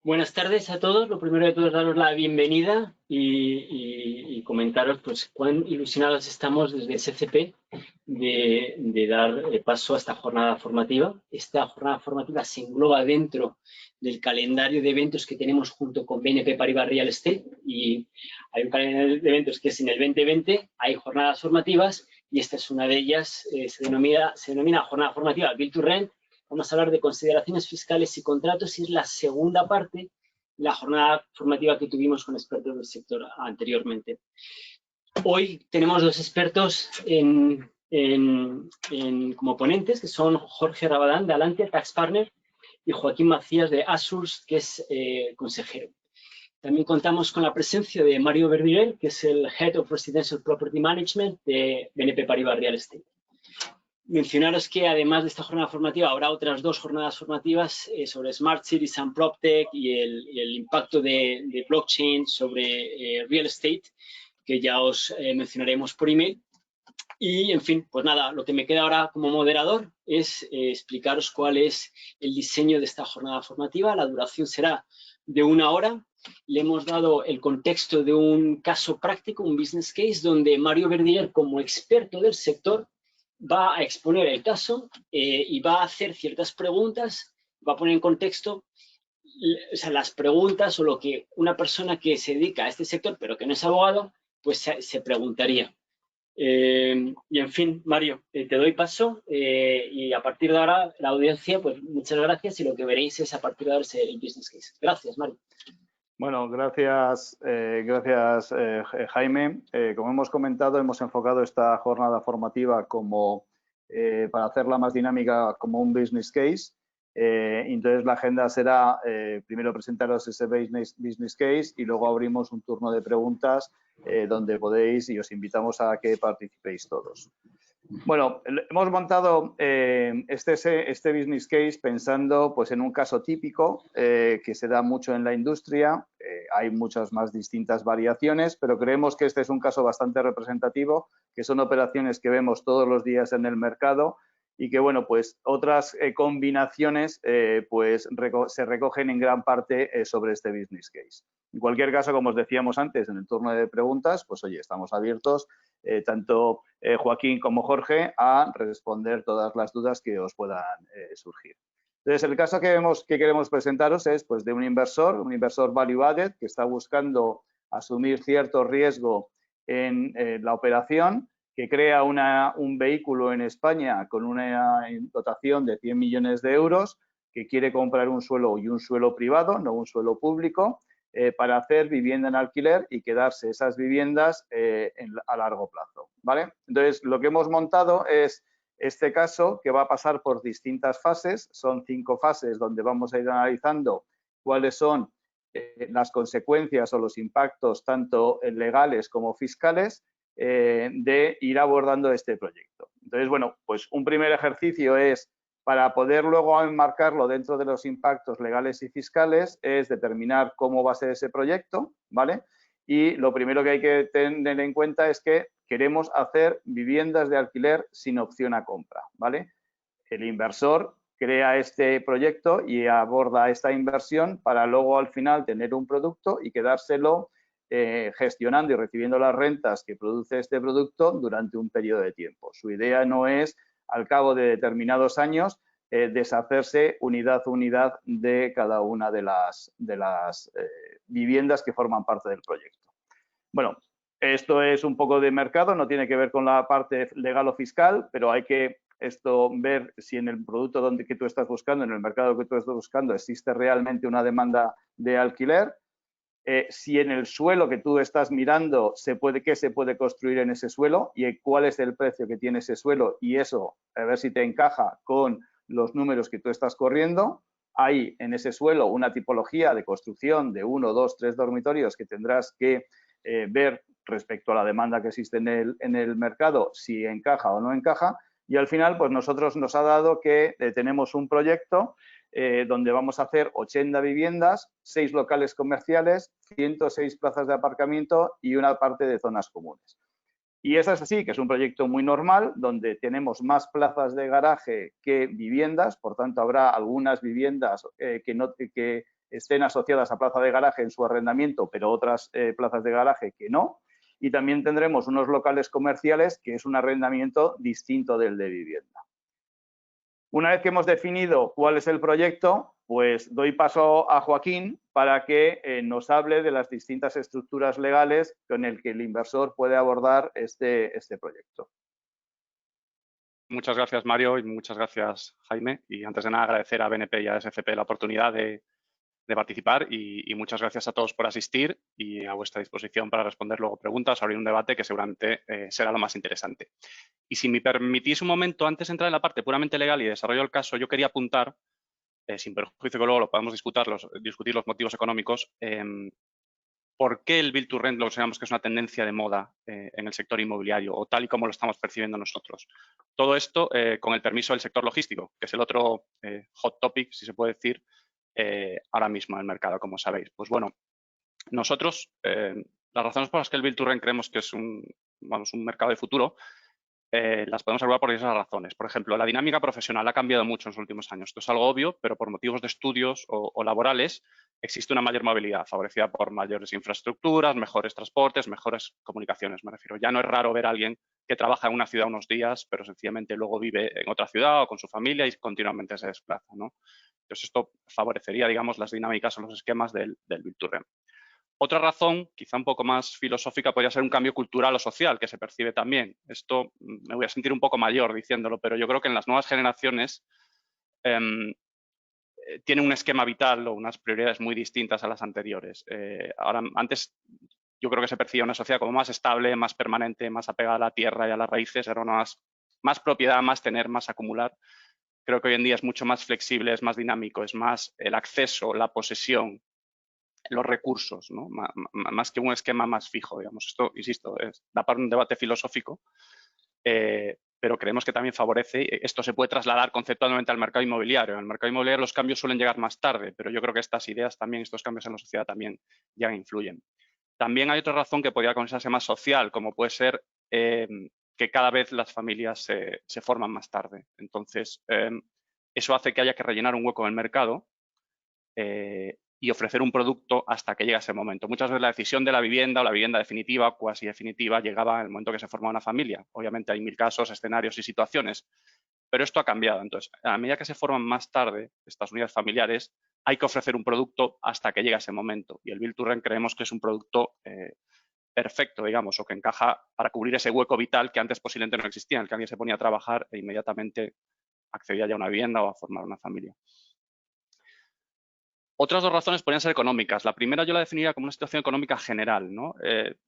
Buenas tardes a todos. Lo primero de todo es daros la bienvenida y comentaros pues cuán ilusionados estamos desde SCP de dar paso a esta jornada formativa. Esta jornada formativa se engloba dentro del calendario de eventos que tenemos junto con BNP Paribas Real Estate, y hay un calendario de eventos que es en el 2020, hay jornadas formativas y esta es una de ellas. Se denomina jornada formativa Build to Rent. Vamos a hablar de consideraciones fiscales y contratos y es la segunda parte de la jornada formativa que tuvimos con expertos del sector anteriormente. Hoy tenemos dos expertos como ponentes, que son Jorge Rabadán de Alantia, Tax Partner, y Joaquín Macías de Azurs, que es consejero. También contamos con la presencia de Mario Verdier, que es el Head of Residential Property Management de BNP Paribas Real Estate. Mencionaros que además de esta jornada formativa habrá otras dos jornadas formativas sobre Smart Cities and PropTech y el impacto de blockchain sobre real estate, que ya os mencionaremos por email. Y, en fin, pues nada, lo que me queda ahora como moderador es explicaros cuál es el diseño de esta jornada formativa. La duración será de 1 hora. Le hemos dado el contexto de un caso práctico, un business case, donde Mario Verdier, como experto del sector, va a exponer el caso y va a hacer ciertas preguntas, va a poner en contexto las preguntas o lo que una persona que se dedica a este sector pero que no es abogado, pues se preguntaría. Y en fin, Mario, te doy paso y a partir de ahora la audiencia, pues muchas gracias, y lo que veréis es a partir de ahora el business case. Gracias, Mario. Bueno, gracias, Jaime. Como hemos comentado, hemos enfocado esta jornada formativa como, para hacerla más dinámica, como un business case. Entonces, la agenda será primero presentaros ese business case y luego abrimos un turno de preguntas donde podéis y os invitamos a que participéis todos. Bueno, hemos montado este business case pensando pues, en un caso típico que se da mucho en la industria. Hay muchas más distintas variaciones, pero creemos que este es un caso bastante representativo, que son operaciones que vemos todos los días en el mercado y que, bueno, pues otras combinaciones pues se recogen en gran parte sobre este business case. En cualquier caso, como os decíamos antes, en el turno de preguntas, pues oye, estamos abiertos, tanto Joaquín como Jorge, a responder todas las dudas que os puedan surgir. Entonces, el caso que queremos presentaros es pues, de un inversor value added, que está buscando asumir cierto riesgo en la operación, que crea un vehículo en España con una dotación de 100 millones de euros, que quiere comprar un suelo y un suelo privado, no un suelo público, para hacer vivienda en alquiler y quedarse esas viviendas a largo plazo, ¿vale? Entonces, lo que hemos montado es este caso que va a pasar por distintas fases. Son 5 fases donde vamos a ir analizando cuáles son las consecuencias o los impactos tanto legales como fiscales de ir abordando este proyecto. Entonces, bueno, pues un primer ejercicio es, para poder luego enmarcarlo dentro de los impactos legales y fiscales, es determinar cómo va a ser ese proyecto, ¿vale? Y lo primero que hay que tener en cuenta es que queremos hacer viviendas de alquiler sin opción a compra, ¿vale? El inversor crea este proyecto y aborda esta inversión para luego al final tener un producto y quedárselo gestionando y recibiendo las rentas que produce este producto durante un periodo de tiempo. Su idea no es, al cabo de determinados años, deshacerse unidad a unidad de cada una de las viviendas que forman parte del proyecto. Bueno, esto es un poco de mercado, no tiene que ver con la parte legal o fiscal, pero hay que ver si en el producto que tú estás buscando, en el mercado que tú estás buscando, existe realmente una demanda de alquiler. Si en el suelo que tú estás mirando qué se puede construir en ese suelo y cuál es el precio que tiene ese suelo, y eso a ver si te encaja con los números que tú estás corriendo. Hay en ese suelo una tipología de construcción de 1, 2, 3 dormitorios que tendrás que ver respecto a la demanda que existe en el mercado, si encaja o no encaja. Y al final, pues nosotros nos ha dado que tenemos un proyecto donde vamos a hacer 80 viviendas, 6 locales comerciales, 106 plazas de aparcamiento y una parte de zonas comunes. Y eso es así, que es un proyecto muy normal, donde tenemos más plazas de garaje que viviendas, por tanto, habrá algunas viviendas que estén asociadas a plaza de garaje en su arrendamiento, pero otras plazas de garaje que no. Y también tendremos unos locales comerciales, que es un arrendamiento distinto del de vivienda. Una vez que hemos definido cuál es el proyecto, pues doy paso a Joaquín para que nos hable de las distintas estructuras legales con el que el inversor puede abordar este proyecto. Muchas gracias, Mario, y muchas gracias, Jaime. Y antes de nada, agradecer a BNP y a SCP la oportunidad de participar y muchas gracias a todos por asistir y a vuestra disposición para responder luego preguntas, abrir un debate que seguramente será lo más interesante. Y si me permitís un momento, antes de entrar en la parte puramente legal y desarrollo del caso, yo quería apuntar, sin perjuicio que luego lo podemos discutir los motivos económicos, por qué el Build to Rent lo consideramos que es una tendencia de moda en el sector inmobiliario o tal y como lo estamos percibiendo nosotros. Todo esto con el permiso del sector logístico, que es el otro hot topic, si se puede decir, ahora mismo en el mercado, como sabéis. Pues bueno, nosotros, las razones por las que el Build to Rent creemos que es un mercado de futuro, las podemos argumentar por esas razones. Por ejemplo, la dinámica profesional ha cambiado mucho en los últimos años. Esto es algo obvio, pero por motivos de estudios o laborales existe una mayor movilidad, favorecida por mayores infraestructuras, mejores transportes, mejores comunicaciones, me refiero. Ya no es raro ver a alguien que trabaja en una ciudad unos días, pero sencillamente luego vive en otra ciudad o con su familia y continuamente se desplaza, ¿no? Entonces, esto favorecería, digamos, las dinámicas o los esquemas del Build to Rent. Otra razón, quizá un poco más filosófica, podría ser un cambio cultural o social que se percibe también. Esto me voy a sentir un poco mayor diciéndolo, pero yo creo que en las nuevas generaciones tienen un esquema vital o unas prioridades muy distintas a las anteriores. Antes yo creo que se percibía una sociedad como más estable, más permanente, más apegada a la tierra y a las raíces, era más propiedad, más tener, más acumular. Creo que hoy en día es mucho más flexible, es más dinámico, es más el acceso, la posesión, los recursos, ¿no? Más que un esquema más fijo, digamos. Esto, insisto, da para un debate filosófico, pero creemos que también favorece, esto se puede trasladar conceptualmente al mercado inmobiliario. En el mercado inmobiliario los cambios suelen llegar más tarde, pero yo creo que estas ideas también, estos cambios en la sociedad también ya influyen. También hay otra razón que podría considerarse más social, como puede ser que cada vez las familias se forman más tarde. Entonces, eso hace que haya que rellenar un hueco en el mercado y ofrecer un producto hasta que llega ese momento. Muchas veces la decisión de la vivienda o la vivienda definitiva o cuasi definitiva llegaba en el momento que se formaba una familia. Obviamente hay mil casos, escenarios y situaciones, pero esto ha cambiado. Entonces, a medida que se forman más tarde estas unidades familiares, hay que ofrecer un producto hasta que llega ese momento. Y el Build to Rent creemos que es un producto perfecto, digamos, o que encaja para cubrir ese hueco vital que antes posiblemente no existía, en el que alguien se ponía a trabajar e inmediatamente accedía ya a una vivienda o a formar una familia. Otras dos razones podrían ser económicas. La primera yo la definiría como una situación económica general, ¿no?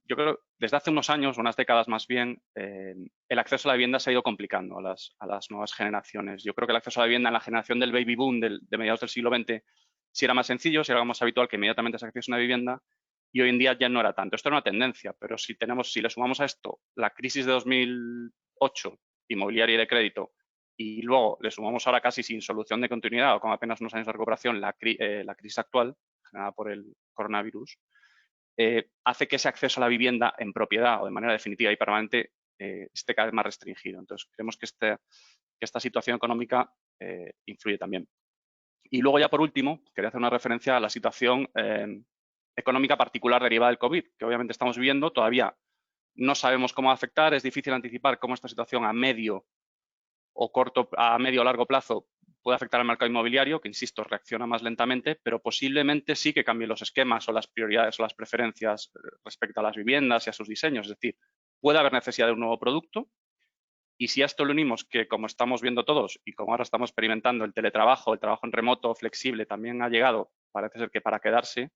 Yo creo que desde hace unos años, unas décadas más bien, el acceso a la vivienda se ha ido complicando a las nuevas generaciones. Yo creo que el acceso a la vivienda en la generación del baby boom de mediados del siglo XX sí era más sencillo, sí era más habitual que inmediatamente se accediese a una vivienda y hoy en día ya no era tanto. Esto era una tendencia, pero si le sumamos a esto la crisis de 2008 inmobiliaria y de crédito, y luego le sumamos ahora casi sin solución de continuidad o con apenas unos años de recuperación la crisis actual generada por el coronavirus, hace que ese acceso a la vivienda en propiedad o de manera definitiva y permanente esté cada vez más restringido. Entonces, creemos que esta situación económica influye también. Y luego ya por último, quería hacer una referencia a la situación económica particular derivada del COVID, que obviamente estamos viviendo. Todavía no sabemos cómo va a afectar, es difícil anticipar cómo esta situación a medio o largo plazo puede afectar al mercado inmobiliario, que, insisto, reacciona más lentamente, pero posiblemente sí que cambie los esquemas o las prioridades o las preferencias respecto a las viviendas y a sus diseños. Es decir, puede haber necesidad de un nuevo producto y si a esto le unimos que, como estamos viendo todos y como ahora estamos experimentando, el teletrabajo, el trabajo en remoto flexible también ha llegado, parece ser que para quedarse,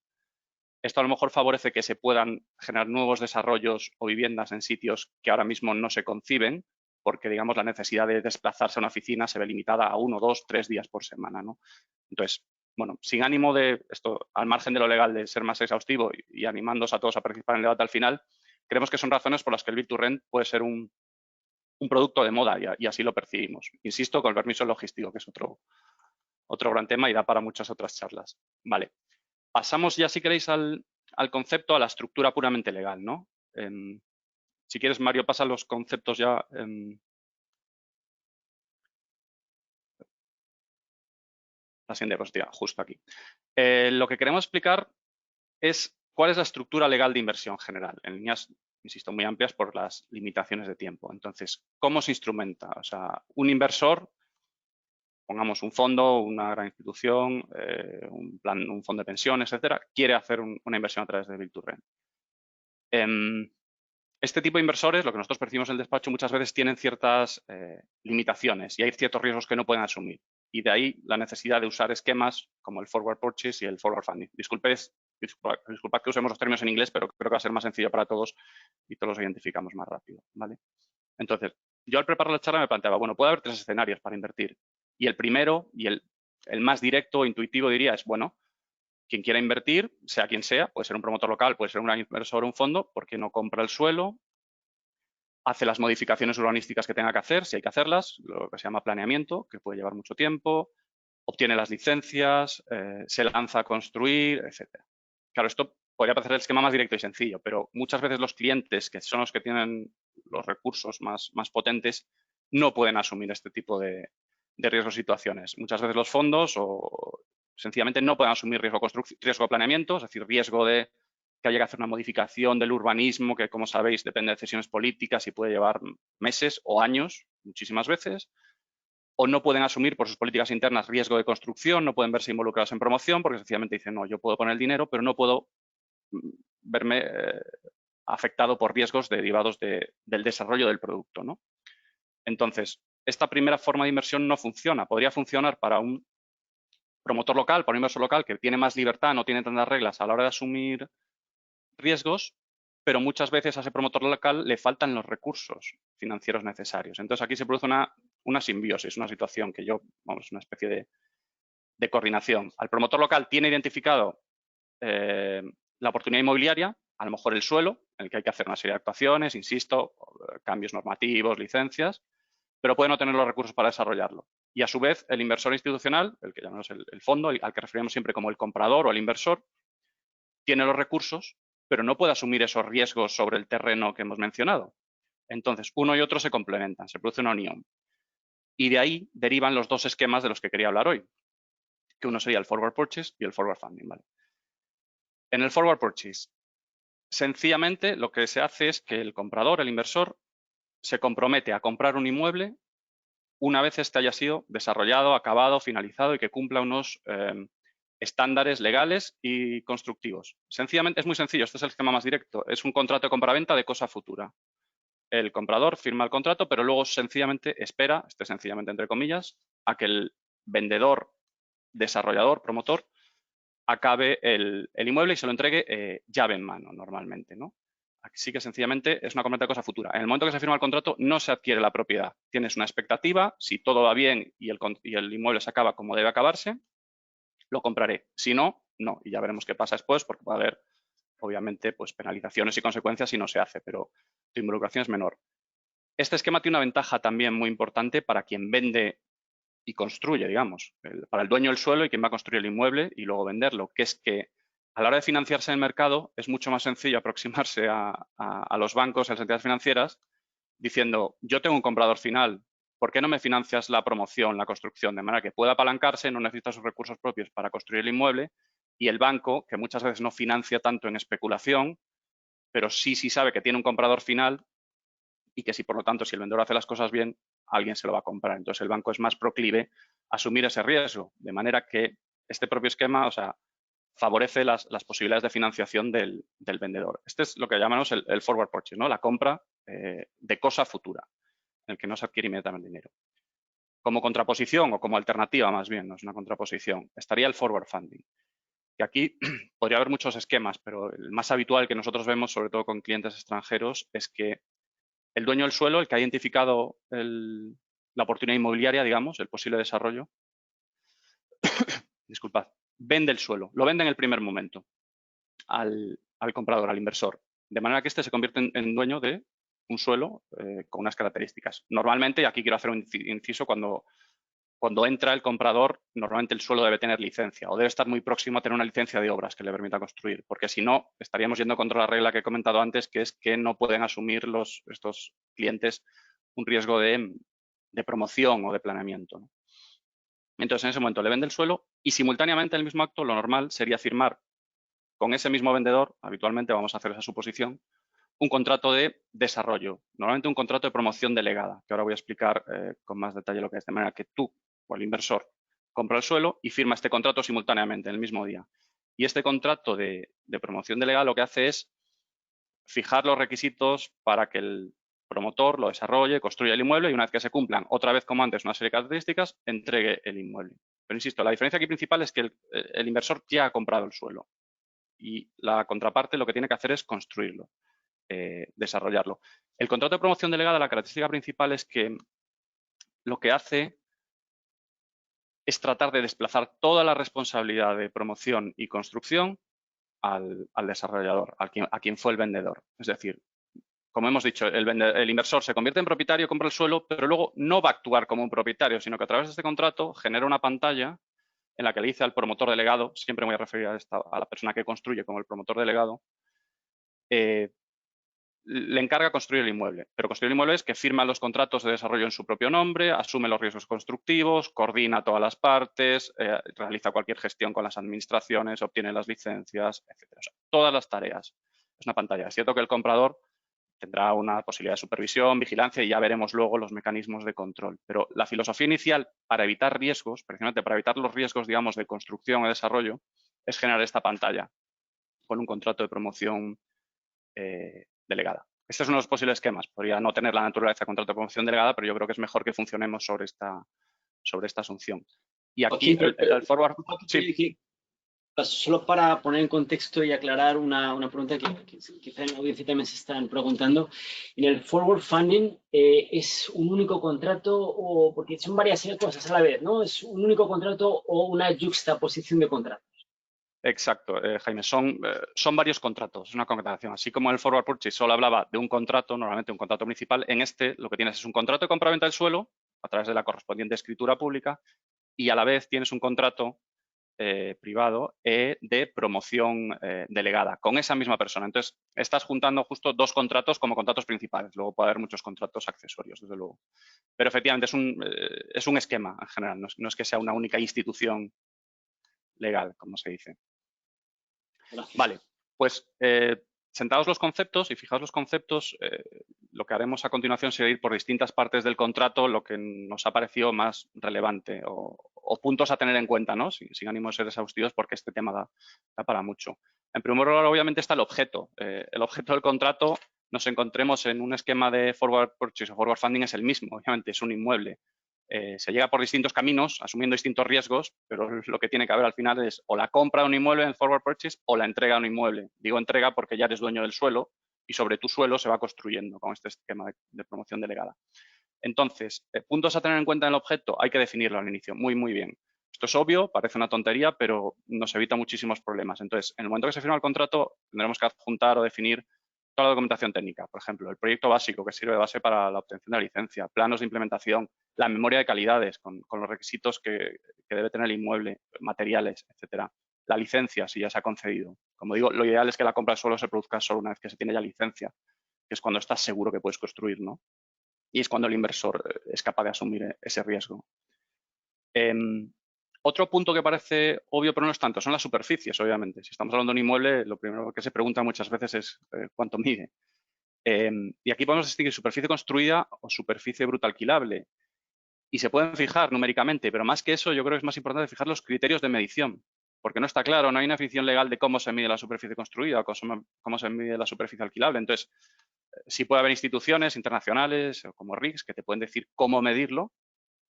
esto a lo mejor favorece que se puedan generar nuevos desarrollos o viviendas en sitios que ahora mismo no se conciben, porque, digamos, la necesidad de desplazarse a una oficina se ve limitada a 1, 2, 3 días por semana, ¿no? Entonces, bueno, sin ánimo de esto, al margen de lo legal, de ser más exhaustivo y animándoos a todos a participar en el debate al final, creemos que son razones por las que el Build to Rent puede ser un producto de moda y así lo percibimos. Insisto, con el permiso logístico, que es otro gran tema y da para muchas otras charlas. Vale. Pasamos ya, si queréis, al concepto, a la estructura puramente legal, ¿no? Si quieres, Mario, pasa los conceptos ya. la siguiente diapositiva, justo aquí. Lo que queremos explicar es cuál es la estructura legal de inversión general, en líneas, insisto, muy amplias por las limitaciones de tiempo. Entonces, ¿cómo se instrumenta? O sea, un inversor, pongamos un fondo, una gran institución, un fondo de pensiones, etcétera, quiere hacer una inversión a través de Build to Rent. Este tipo de inversores, lo que nosotros percibimos en el despacho, muchas veces tienen ciertas limitaciones y hay ciertos riesgos que no pueden asumir. Y de ahí la necesidad de usar esquemas como el forward purchase y el forward funding. Disculpad que usemos los términos en inglés, pero creo que va a ser más sencillo para todos y todos los identificamos más rápido, ¿vale? Entonces, yo al preparar la charla me planteaba, bueno, puede haber 3 escenarios para invertir. Y el primero y el más directo, intuitivo, diría, es, bueno, quien quiera invertir, sea quien sea, puede ser un promotor local, puede ser un inversor o un fondo, ¿por qué no compra el suelo? Hace las modificaciones urbanísticas que tenga que hacer, si hay que hacerlas, lo que se llama planeamiento, que puede llevar mucho tiempo, obtiene las licencias, se lanza a construir, etcétera. Claro, esto podría parecer el esquema más directo y sencillo, pero muchas veces los clientes, que son los que tienen los recursos más potentes, no pueden asumir este tipo de riesgos y situaciones. Muchas veces los fondos sencillamente no pueden asumir riesgo de planeamiento, es decir, riesgo de que haya que hacer una modificación del urbanismo, que como sabéis depende de decisiones políticas y puede llevar meses o años, muchísimas veces, o no pueden asumir por sus políticas internas riesgo de construcción, no pueden verse involucrados en promoción porque sencillamente dicen, no, yo puedo poner el dinero, pero no puedo verme afectado por riesgos derivados del desarrollo del producto, ¿no? Entonces, esta primera forma de inversión no funciona. Podría funcionar para un promotor local, para un inversor local que tiene más libertad, no tiene tantas reglas a la hora de asumir riesgos, pero muchas veces a ese promotor local le faltan los recursos financieros necesarios. Entonces, aquí se produce una simbiosis, una situación que una especie de coordinación. Al promotor local tiene identificado la oportunidad inmobiliaria, a lo mejor el suelo, en el que hay que hacer una serie de actuaciones, insisto, cambios normativos, licencias, pero puede no tener los recursos para desarrollarlo. Y a su vez, el inversor institucional, el que llamamos el fondo, al que referimos siempre como el comprador o el inversor, tiene los recursos, pero no puede asumir esos riesgos sobre el terreno que hemos mencionado. Entonces, uno y otro se complementan, se produce una unión. Y de ahí derivan los 2 esquemas de los que quería hablar hoy, que uno sería el forward purchase y el forward funding, ¿vale? En el forward purchase, sencillamente lo que se hace es que el comprador, el inversor, se compromete a comprar un inmueble una vez este haya sido desarrollado, acabado, finalizado y que cumpla unos estándares legales y constructivos. Sencillamente, es muy sencillo, este es el esquema más directo, es un contrato de compraventa de cosa futura. El comprador firma el contrato, pero luego sencillamente espera, sencillamente entre comillas, a que el vendedor, desarrollador, promotor, acabe el inmueble y se lo entregue llave en mano normalmente, ¿no? Así que sencillamente es una completa cosa futura. En el momento que se firma el contrato no se adquiere la propiedad. Tienes una expectativa, si todo va bien y el inmueble se acaba como debe acabarse, lo compraré. Si no, no. Y ya veremos qué pasa después porque va a haber, obviamente, pues penalizaciones y consecuencias si no se hace, pero tu involucración es menor. Este esquema tiene una ventaja también muy importante para quien vende y construye, digamos, para el dueño del suelo y quien va a construir el inmueble y luego venderlo, que es que a la hora de financiarse en el mercado es mucho más sencillo aproximarse a los bancos, a las entidades financieras, diciendo, yo tengo un comprador final, ¿por qué no me financias la promoción, la construcción? De manera que pueda apalancarse, no necesita sus recursos propios para construir el inmueble y el banco, que muchas veces no financia tanto en especulación, pero sí sabe que tiene un comprador final y que si, por lo tanto, si el vendedor hace las cosas bien, alguien se lo va a comprar. Entonces, el banco es más proclive a asumir ese riesgo, de manera que este propio esquema, o sea, favorece las posibilidades de financiación del vendedor. Este es lo que llamamos el forward purchase, ¿no? La compra de cosa futura, en el que no se adquiere inmediatamente dinero. Como contraposición o como alternativa, más bien, no es una contraposición, estaría el forward funding. Que aquí podría haber muchos esquemas, pero el más habitual que nosotros vemos, sobre todo con clientes extranjeros, es que el dueño del suelo, el que ha identificado la oportunidad inmobiliaria, digamos, el posible desarrollo, disculpad, vende el suelo, lo vende en el primer momento al comprador, al inversor, de manera que éste se convierte en dueño de un suelo con unas características. Normalmente, aquí quiero hacer un inciso, cuando entra el comprador, normalmente el suelo debe tener licencia o debe estar muy próximo a tener una licencia de obras que le permita construir, porque si no, estaríamos yendo contra la regla que he comentado antes, que es que no pueden asumir estos clientes un riesgo de promoción o de planeamiento, ¿no? Entonces, en ese momento le vende el suelo y simultáneamente en el mismo acto lo normal sería firmar con ese mismo vendedor, habitualmente vamos a hacer esa suposición, un contrato de desarrollo, normalmente un contrato de promoción delegada, que ahora voy a explicar con más detalle lo que es, de manera que tú o el inversor compra el suelo y firma este contrato simultáneamente en el mismo día. Y este contrato de promoción delegada lo que hace es fijar los requisitos para que el promotor lo desarrolle, construya el inmueble y una vez que se cumplan, otra vez como antes, una serie de características, entregue el inmueble. Pero insisto, la diferencia aquí principal es que el inversor ya ha comprado el suelo y la contraparte lo que tiene que hacer es construirlo, desarrollarlo. El contrato de promoción delegada, la característica principal es que lo que hace es tratar de desplazar toda la responsabilidad de promoción y construcción al desarrollador, a quien fue el vendedor. Es decir, como hemos dicho, el inversor se convierte en propietario, compra el suelo, pero luego no va a actuar como un propietario, sino que a través de este contrato genera una pantalla en la que le dice al promotor delegado, siempre me voy a referir a la persona que construye como el promotor delegado, le encarga construir el inmueble. Pero construir el inmueble es que firma los contratos de desarrollo en su propio nombre, asume los riesgos constructivos, coordina todas las partes, realiza cualquier gestión con las administraciones, obtiene las licencias, etc. O sea, todas las tareas. Es una pantalla. Es cierto que el comprador tendrá una posibilidad de supervisión, vigilancia y ya veremos luego los mecanismos de control. Pero la filosofía inicial para evitar riesgos, precisamente para evitar los riesgos, digamos, de construcción o desarrollo, es generar esta pantalla con un contrato de promoción delegada. Este es uno de los posibles esquemas. Podría no tener la naturaleza de contrato de promoción delegada, pero yo creo que es mejor que funcionemos sobre esta asunción. Y aquí el forward... Sí. Solo para poner en contexto y aclarar una pregunta que quizá en la audiencia también se están preguntando. En el forward funding, ¿es un único contrato o porque son varias cosas a la vez, ¿no? ¿Es un único contrato o una juxtaposición de contratos? Exacto, Jaime, son varios contratos, es una contratación. Así como el forward purchase solo hablaba de un contrato, normalmente un contrato principal, en este lo que tienes es un contrato de compraventa del suelo a través de la correspondiente escritura pública y a la vez tienes un contrato privado de promoción delegada con esa misma persona. Entonces, estás juntando justo dos contratos como contratos principales. Luego puede haber muchos contratos accesorios, desde luego. Pero efectivamente es un esquema en general, no es que sea una única institución legal, como se dice. Gracias. Vale, pues sentados los conceptos y fijaos los conceptos, lo que haremos a continuación será ir por distintas partes del contrato, lo que nos ha parecido más relevante o puntos a tener en cuenta, ¿no? Sin ánimo de ser exhaustivos porque este tema da para mucho. En primer lugar, obviamente, está el objeto. El objeto del contrato, nos encontremos en un esquema de forward purchase o forward funding, es el mismo, obviamente, es un inmueble. Se llega por distintos caminos, asumiendo distintos riesgos, pero lo que tiene que haber al final es o la compra de un inmueble en el forward purchase o la entrega de un inmueble. Digo entrega porque ya eres dueño del suelo y sobre tu suelo se va construyendo con este esquema de promoción delegada. Entonces, puntos a tener en cuenta en el objeto, hay que definirlo al inicio, muy, muy bien. Esto es obvio, parece una tontería, pero nos evita muchísimos problemas. Entonces, en el momento que se firma el contrato, tendremos que adjuntar o definir toda la documentación técnica. Por ejemplo, el proyecto básico que sirve de base para la obtención de la licencia, planos de implementación, la memoria de calidades con los requisitos que debe tener el inmueble, materiales, etcétera. La licencia, si ya se ha concedido. Como digo, lo ideal es que la compra de suelo se produzca solo una vez que se tiene ya licencia, que es cuando estás seguro que puedes construir, ¿no? Y es cuando el inversor es capaz de asumir ese riesgo. Otro punto que parece obvio, pero no es tanto, son las superficies, obviamente. Si estamos hablando de un inmueble, lo primero que se pregunta muchas veces es cuánto mide. Y aquí podemos distinguir superficie construida o superficie bruta alquilable. Y se pueden fijar numéricamente, pero más que eso, yo creo que es más importante fijar los criterios de medición, porque no está claro, no hay una definición legal de cómo se mide la superficie construida o cómo se mide la superficie alquilable. Entonces, sí puede haber instituciones internacionales como RICS que te pueden decir cómo medirlo,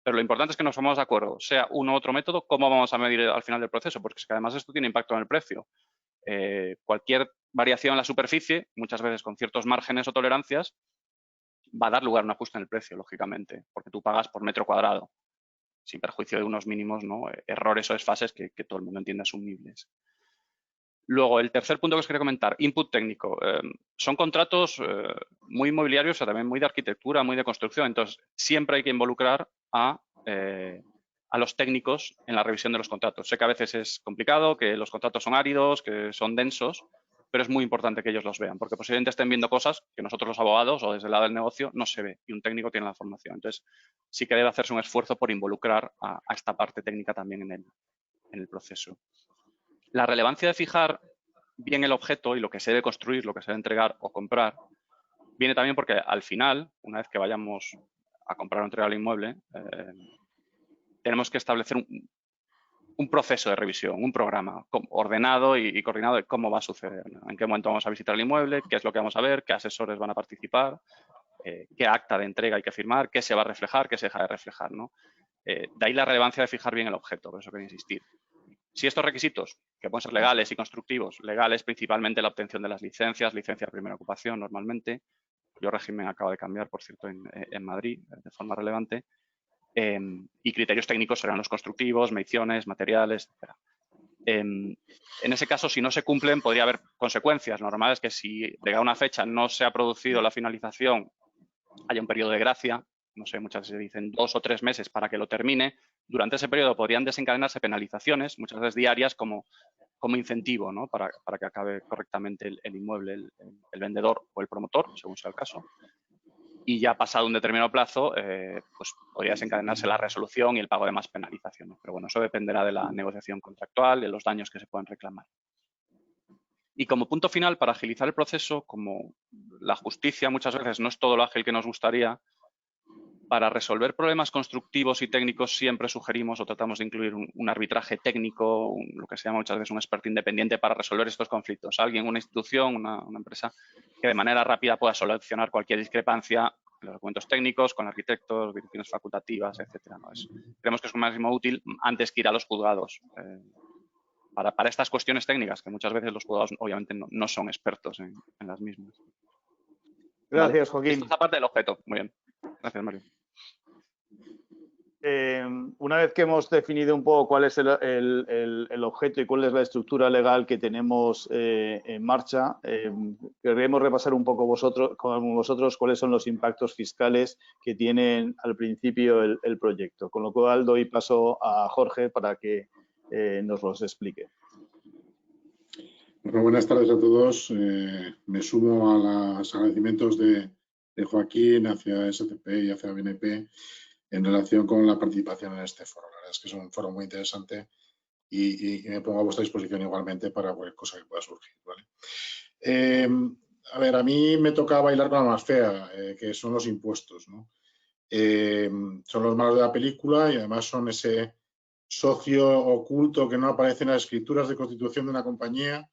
pero lo importante es que nos pongamos de acuerdo, sea uno u otro método, cómo vamos a medir al final del proceso, porque es que además esto tiene impacto en el precio. Cualquier variación en la superficie, muchas veces con ciertos márgenes o tolerancias, va a dar lugar a un ajuste en el precio, lógicamente, porque tú pagas por metro cuadrado, sin perjuicio de unos mínimos, ¿no? Errores o desfases que todo el mundo entiende asumibles. Luego, el tercer punto que os quería comentar, input técnico. Son contratos muy inmobiliarios, o también muy de arquitectura, muy de construcción. Entonces, siempre hay que involucrar a los técnicos en la revisión de los contratos. Sé que a veces es complicado, que los contratos son áridos, que son densos, pero es muy importante que ellos los vean, porque posiblemente estén viendo cosas que nosotros los abogados o desde el lado del negocio no se ve y un técnico tiene la formación. Entonces, sí que debe hacerse un esfuerzo por involucrar a esta parte técnica también en el proceso. La relevancia de fijar bien el objeto y lo que se debe construir, lo que se debe entregar o comprar, viene también porque al final, una vez que vayamos a comprar o entregar el inmueble, tenemos que establecer un proceso de revisión, un programa ordenado y coordinado de cómo va a suceder, ¿no? En qué momento vamos a visitar el inmueble, qué es lo que vamos a ver, qué asesores van a participar, qué acta de entrega hay que firmar, qué se va a reflejar, qué se deja de reflejar, ¿no? De ahí la relevancia de fijar bien el objeto, por eso quería insistir. Si estos requisitos, que pueden ser legales y constructivos, legales principalmente la obtención de las licencias, licencia de primera ocupación normalmente, cuyo régimen acaba de cambiar, por cierto, en Madrid de forma relevante, y criterios técnicos serán los constructivos, mediciones, materiales, etc. En ese caso, si no se cumplen, podría haber consecuencias. Lo normal es que si llega una fecha no se ha producido la finalización, haya un periodo de gracia, no sé, muchas veces dicen 2 o 3 meses para que lo termine. Durante ese periodo podrían desencadenarse penalizaciones, muchas veces diarias, como incentivo, ¿no? para que acabe correctamente el inmueble, el vendedor o el promotor, según sea el caso. Y ya pasado un determinado plazo, pues podría desencadenarse la resolución y el pago de más penalizaciones. Pero bueno, eso dependerá de la negociación contractual, de los daños que se puedan reclamar. Y como punto final, para agilizar el proceso, como la justicia muchas veces no es todo lo ágil que nos gustaría, para resolver problemas constructivos y técnicos siempre sugerimos o tratamos de incluir un arbitraje técnico, lo que se llama muchas veces un experto independiente para resolver estos conflictos. Alguien, una institución, una empresa que de manera rápida pueda solucionar cualquier discrepancia en los documentos técnicos, con arquitectos, direcciones facultativas, etcétera, ¿no? Creemos que es un máximo útil antes que ir a los juzgados. Para estas cuestiones técnicas, que muchas veces los juzgados obviamente no son expertos en las mismas. Gracias, ¿Vale? Joaquín. Esto es la parte del objeto. Muy bien. Gracias, Mario. Una vez que hemos definido un poco cuál es el objeto y cuál es la estructura legal que tenemos en marcha, queremos repasar un poco con vosotros cuáles son los impactos fiscales que tienen al principio el proyecto. Con lo cual doy paso a Jorge para que nos los explique. Bueno, buenas tardes a todos. Me sumo a los agradecimientos de Joaquín hacia SCP y hacia BNP en relación con la participación en este foro. La verdad es que es un foro muy interesante y me pongo a vuestra disposición igualmente para cualquier cosa que pueda surgir, ¿vale? A ver, a mí me toca bailar con la más fea, que son los impuestos, ¿no? Son los malos de la película y además son ese socio oculto que no aparece en las escrituras de constitución de una compañía,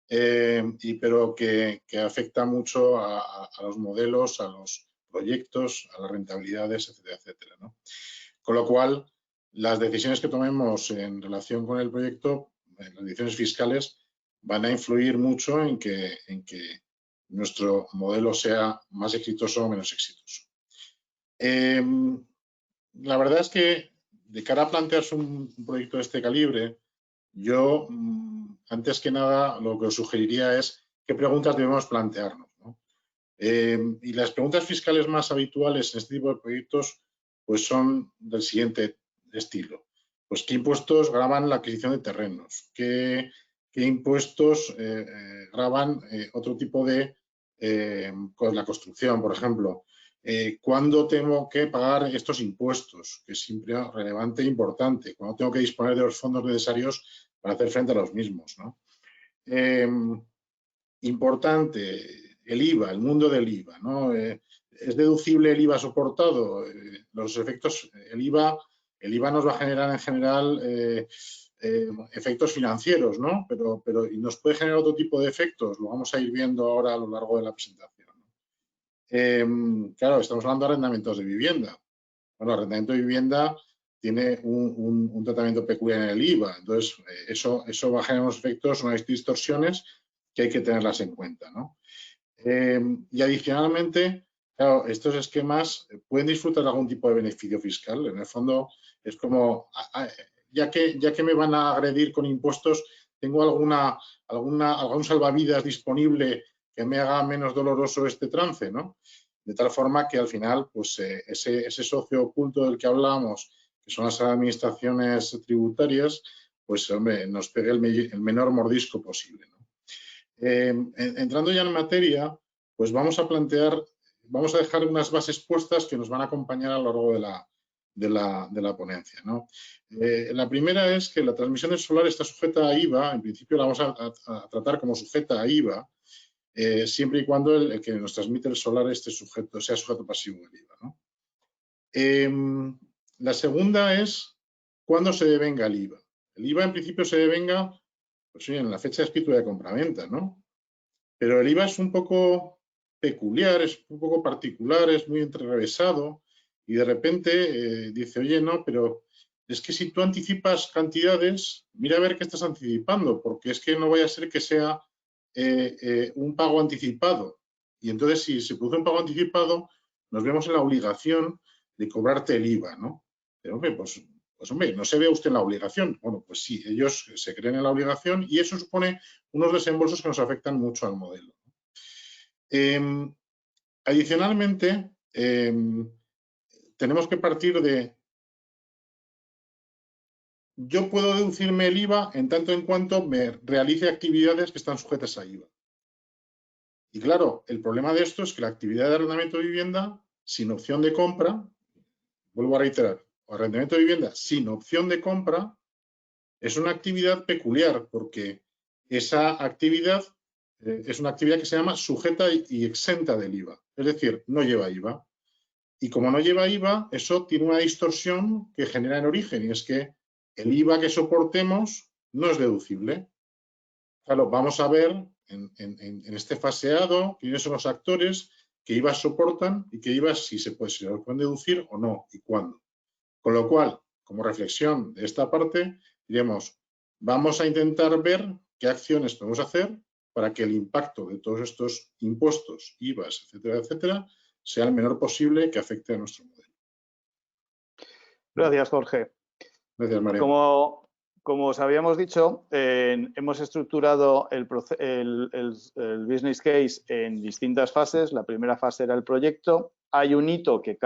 pero que afecta mucho a los modelos, a los proyectos, a las rentabilidades, etcétera, etcétera, ¿no? Con lo cual, las decisiones que tomemos en relación con el proyecto, las decisiones fiscales, van a influir mucho en que nuestro modelo sea más exitoso o menos exitoso. La verdad es que de cara a plantearse un proyecto de este calibre, yo, antes que nada, lo que os sugeriría es qué preguntas debemos plantearnos, ¿no? Y las preguntas fiscales más habituales en este tipo de proyectos pues son del siguiente estilo. Pues, ¿qué impuestos gravan la adquisición de terrenos? ¿Qué impuestos gravan otro tipo de la construcción, por ejemplo? ¿Cuándo tengo que pagar estos impuestos? Que es siempre relevante e importante. ¿Cuándo tengo que disponer de los fondos necesarios para hacer frente a los mismos, ¿no? Importante, el IVA, el mundo del IVA, ¿no? ¿Es deducible el IVA soportado? Los efectos, el IVA nos va a generar en general efectos financieros, ¿no? Pero y nos puede generar otro tipo de efectos, lo vamos a ir viendo ahora a lo largo de la presentación. Claro, estamos hablando de arrendamientos de vivienda. Bueno, el arrendamiento de vivienda tiene un tratamiento peculiar en el IVA, entonces eso va a generar unos efectos, unas distorsiones que hay que tenerlas en cuenta, ¿no? Y adicionalmente, claro, estos esquemas pueden disfrutar de algún tipo de beneficio fiscal. En el fondo, es como, ya que me van a agredir con impuestos, tengo algún salvavidas disponible que me haga menos doloroso este trance, ¿no? De tal forma que al final, pues ese socio oculto del que hablábamos, que son las administraciones tributarias, pues hombre, nos pegue el menor mordisco posible, ¿no? Entrando ya en materia, pues vamos a dejar unas bases puestas que nos van a acompañar a lo largo de la ponencia, ¿no? La primera es que la transmisión del solar está sujeta a IVA, en principio la vamos a tratar como sujeta a IVA, siempre y cuando el que nos transmite el solar sea sujeto pasivo del IVA, ¿no? La segunda es cuándo se devenga el IVA. El IVA en principio se devenga pues, en la fecha de escritura de compraventa, ¿no? Pero el IVA es un poco peculiar, es un poco particular, es muy entrerrevesado y de repente dice, oye, no, pero es que si tú anticipas cantidades, mira a ver qué estás anticipando, porque es que no vaya a ser que sea un pago anticipado. Y entonces, si se produce un pago anticipado, nos vemos en la obligación de cobrarte el IVA, ¿no? Pero, hombre, pues hombre, no se ve usted en la obligación. Bueno, pues sí, ellos se creen en la obligación y eso supone unos desembolsos que nos afectan mucho al modelo. Adicionalmente, tenemos que partir de yo puedo deducirme el IVA en tanto en cuanto me realice actividades que están sujetas a IVA. Y claro, el problema de esto es que la actividad de arrendamiento de vivienda sin opción de compra, vuelvo a reiterar, arrendamiento de vivienda sin opción de compra es una actividad peculiar porque esa actividad es una actividad que se llama sujeta y exenta del IVA, es decir, no lleva IVA. Y como no lleva IVA, eso tiene una distorsión que genera en origen y es que el IVA que soportemos no es deducible. Claro, vamos a ver en este faseado quiénes son los actores que IVA soportan y que IVA si se lo pueden deducir o no y cuándo. Con lo cual, como reflexión de esta parte, diremos, vamos a intentar ver qué acciones podemos hacer para que el impacto de todos estos impuestos, IVAs, etcétera, etcétera, sea el menor posible que afecte a nuestro modelo. Gracias, Jorge. Gracias, María. Como os habíamos dicho, hemos estructurado el business case en distintas fases. La primera fase era el proyecto. Hay un hito que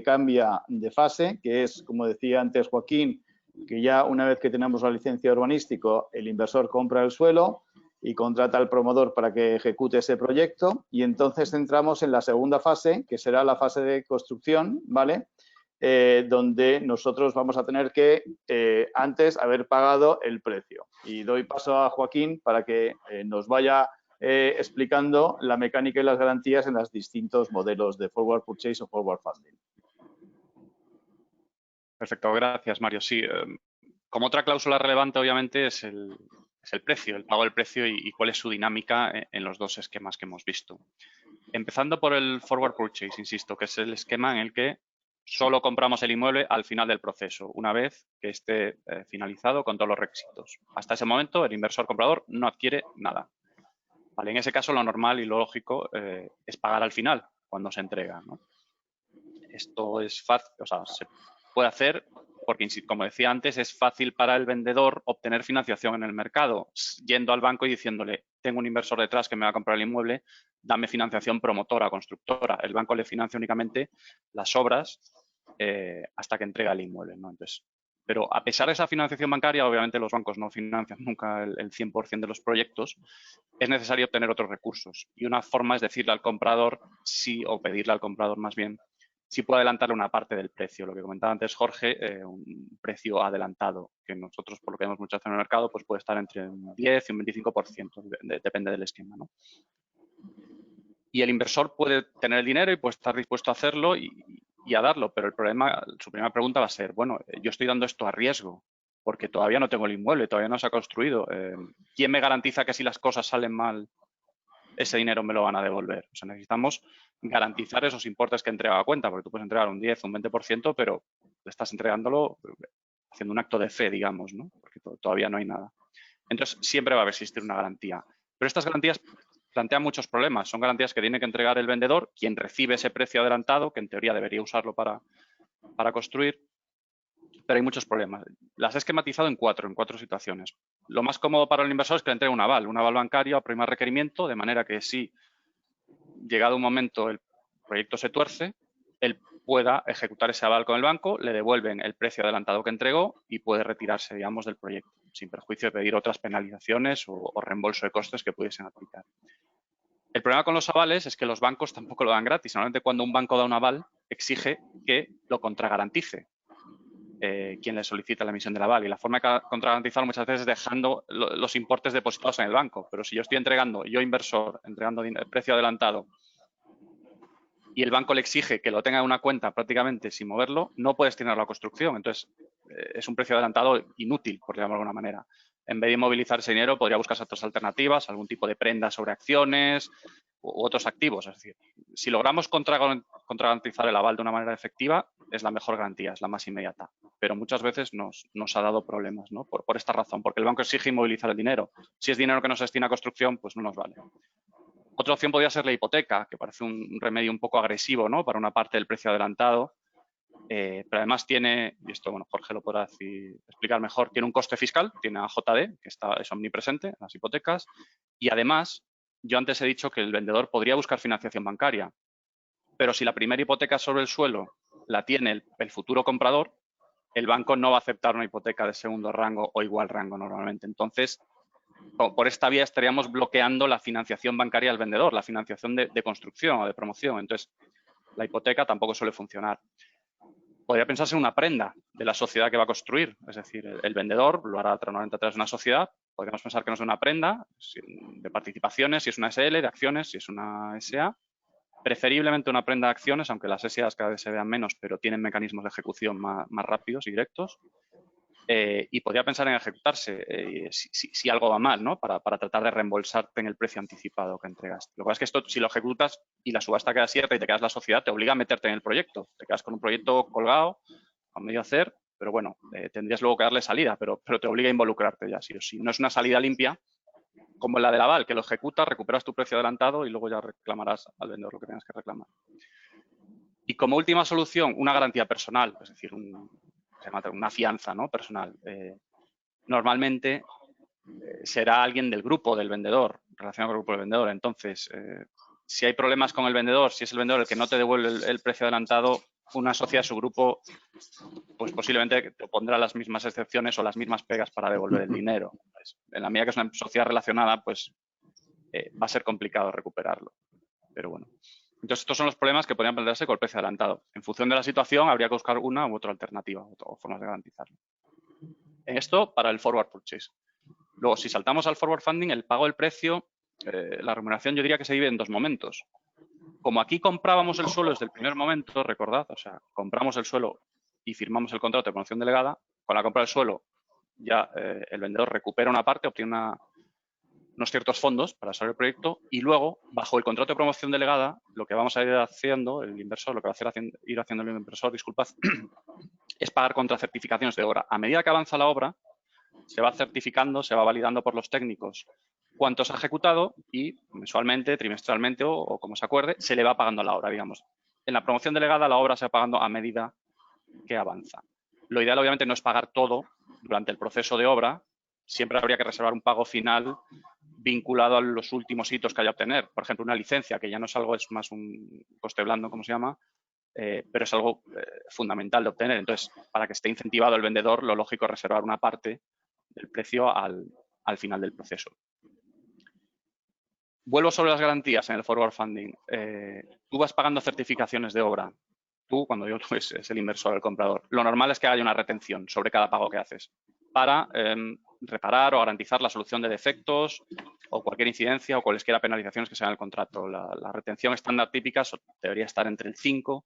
cambia de fase, que es, como decía antes Joaquín, que ya una vez que tenemos la licencia urbanística, el inversor compra el suelo y contrata al promotor para que ejecute ese proyecto. Y entonces entramos en la segunda fase, que será la fase de construcción, ¿vale? Donde nosotros vamos a tener que antes haber pagado el precio. Y doy paso a Joaquín para que nos vaya explicando la mecánica y las garantías en los distintos modelos de forward purchase o forward funding. Perfecto, gracias, Mario. Sí, como otra cláusula relevante, obviamente, es el precio, el pago del precio y cuál es su dinámica en los dos esquemas que hemos visto. Empezando por el forward purchase, insisto, que es el esquema en el que solo compramos el inmueble al final del proceso, una vez que esté finalizado con todos los requisitos. Hasta ese momento, el inversor comprador no adquiere nada. Vale, en ese caso, lo normal y lo lógico es pagar al final, cuando se entrega, ¿no? Esto es fácil, o sea, se puede hacer porque, como decía antes, es fácil para el vendedor obtener financiación en el mercado, yendo al banco y diciéndole, tengo un inversor detrás que me va a comprar el inmueble, dame financiación promotora, constructora. El banco le financia únicamente las obras hasta que entrega el inmueble, ¿no? Entonces, pero a pesar de esa financiación bancaria, obviamente los bancos no financian nunca el 100% de los proyectos, es necesario obtener otros recursos. Y una forma es decirle al comprador, sí, o pedirle al comprador más bien, sí puede adelantarle una parte del precio. Lo que comentaba antes Jorge, un precio adelantado, que nosotros, por lo que vemos muchas veces en el mercado, pues puede estar entre un 10 y un 25%, depende del esquema, ¿no? Y el inversor puede tener el dinero y puede estar dispuesto a hacerlo y a darlo, pero el problema, su primera pregunta va a ser, bueno, yo estoy dando esto a riesgo, porque todavía no tengo el inmueble, todavía no se ha construido. ¿Quién me garantiza que si las cosas salen mal, ese dinero me lo van a devolver? O sea, necesitamos garantizar esos importes que entrega a cuenta, porque tú puedes entregar un 10, un 20%, pero estás entregándolo haciendo un acto de fe, digamos, ¿no? Porque todavía no hay nada. Entonces, siempre va a existir una garantía. Pero estas garantías plantean muchos problemas. Son garantías que tiene que entregar el vendedor, quien recibe ese precio adelantado, que en teoría debería usarlo para construir, pero hay muchos problemas. Las he esquematizado en cuatro situaciones. Lo más cómodo para el inversor es que le entregue un aval bancario a primer requerimiento, de manera que si, llegado un momento, el proyecto se tuerce, él pueda ejecutar ese aval con el banco, le devuelven el precio adelantado que entregó y puede retirarse, digamos, del proyecto, sin perjuicio de pedir otras penalizaciones o reembolso de costes que pudiesen aplicar. El problema con los avales es que los bancos tampoco lo dan gratis. Normalmente cuando un banco da un aval, exige que lo contragarantice quien le solicita la emisión del aval. Y la forma de contragarantizarlo muchas veces es dejando los importes depositados en el banco. Pero si yo estoy entregando, yo inversor, entregando el precio adelantado y el banco le exige que lo tenga en una cuenta prácticamente sin moverlo, no puedes tener la construcción. Entonces, es un precio adelantado inútil, por llamarlo de alguna manera. En vez de inmovilizar ese dinero, podría buscarse otras alternativas, algún tipo de prenda sobre acciones u otros activos. Es decir, si logramos contragarantizar el aval de una manera efectiva, es la mejor garantía, es la más inmediata. Pero muchas veces nos ha dado problemas, ¿no? Por esta razón, porque el banco exige inmovilizar el dinero. Si es dinero que no se destina a construcción, pues no nos vale. Otra opción podría ser la hipoteca, que parece un remedio un poco agresivo, ¿no? Para una parte del precio adelantado, pero además tiene, y esto, bueno, Jorge lo podrá explicar mejor, tiene un coste fiscal, tiene AJD, que es omnipresente en las hipotecas, y además, yo antes he dicho que el vendedor podría buscar financiación bancaria, pero si la primera hipoteca sobre el suelo la tiene el futuro comprador, el banco no va a aceptar una hipoteca de segundo rango o igual rango normalmente. Entonces, por esta vía estaríamos bloqueando la financiación bancaria al vendedor, la financiación de construcción o de promoción. Entonces, la hipoteca tampoco suele funcionar. Podría pensarse en una prenda de la sociedad que va a construir. Es decir, el vendedor lo hará normalmente a través de una sociedad. Podríamos pensar que no es una prenda de participaciones, si es una SL, de acciones, si es una SA. Preferiblemente una prenda de acciones, aunque las SAs cada vez se vean menos, pero tienen mecanismos de ejecución más rápidos y directos. Y podría pensar en ejecutarse si algo va mal, ¿no? Para tratar de reembolsarte en el precio anticipado que entregaste. Lo que pasa es que esto, si lo ejecutas y la subasta queda cierta y te quedas la sociedad, te obliga a meterte en el proyecto. Te quedas con un proyecto colgado, a medio hacer, pero bueno, tendrías luego que darle salida, pero te obliga a involucrarte ya, sí o sí. No es una salida limpia, como la del aval, que lo ejecutas, recuperas tu precio adelantado y luego ya reclamarás al vendedor lo que tengas que reclamar. Y como última solución, una garantía personal, es decir, una fianza, ¿no? Personal. Normalmente será alguien del grupo del vendedor, relacionado con el grupo del vendedor. Entonces, si hay problemas con el vendedor, si es el vendedor el que no te devuelve el precio adelantado, una sociedad de su grupo, pues posiblemente te pondrá las mismas excepciones o las mismas pegas para devolver el dinero. Pues, en la medida que es una sociedad relacionada, pues va a ser complicado recuperarlo. Pero bueno. Entonces, estos son los problemas que podrían plantearse con el precio adelantado. En función de la situación, habría que buscar una u otra alternativa o formas de garantizarlo. Esto para el forward purchase. Luego, si saltamos al forward funding, el pago del precio, la remuneración yo diría que se divide en dos momentos. Como aquí comprábamos el suelo desde el primer momento, recordad, o sea, compramos el suelo y firmamos el contrato de promoción delegada, con la compra del suelo ya el vendedor recupera una parte, obtiene unos ciertos fondos para desarrollar el proyecto y luego, bajo el contrato de promoción delegada, lo que vamos a ir haciendo, el inversor, lo que va a ir haciendo el inversor, disculpad, es pagar contra certificaciones de obra. A medida que avanza la obra, se va certificando, se va validando por los técnicos cuánto se ha ejecutado y mensualmente, trimestralmente o como se acuerde, se le va pagando a la obra, digamos. En la promoción delegada, la obra se va pagando a medida que avanza. Lo ideal, obviamente, no es pagar todo durante el proceso de obra. Siempre habría que reservar un pago final vinculado a los últimos hitos que haya a obtener. Por ejemplo, una licencia, que ya no es algo, es más un coste blando, como se llama, pero es algo fundamental de obtener. Entonces, para que esté incentivado el vendedor, lo lógico es reservar una parte del precio al final del proceso. Vuelvo sobre las garantías en el forward funding. Tú vas pagando certificaciones de obra. Tú, cuando digo tú, es el inversor, el comprador. Lo normal es que haya una retención sobre cada pago que haces para reparar o garantizar la solución de defectos o cualquier incidencia o cualesquiera penalizaciones que sean en el contrato. La retención estándar típica debería estar entre el 5 o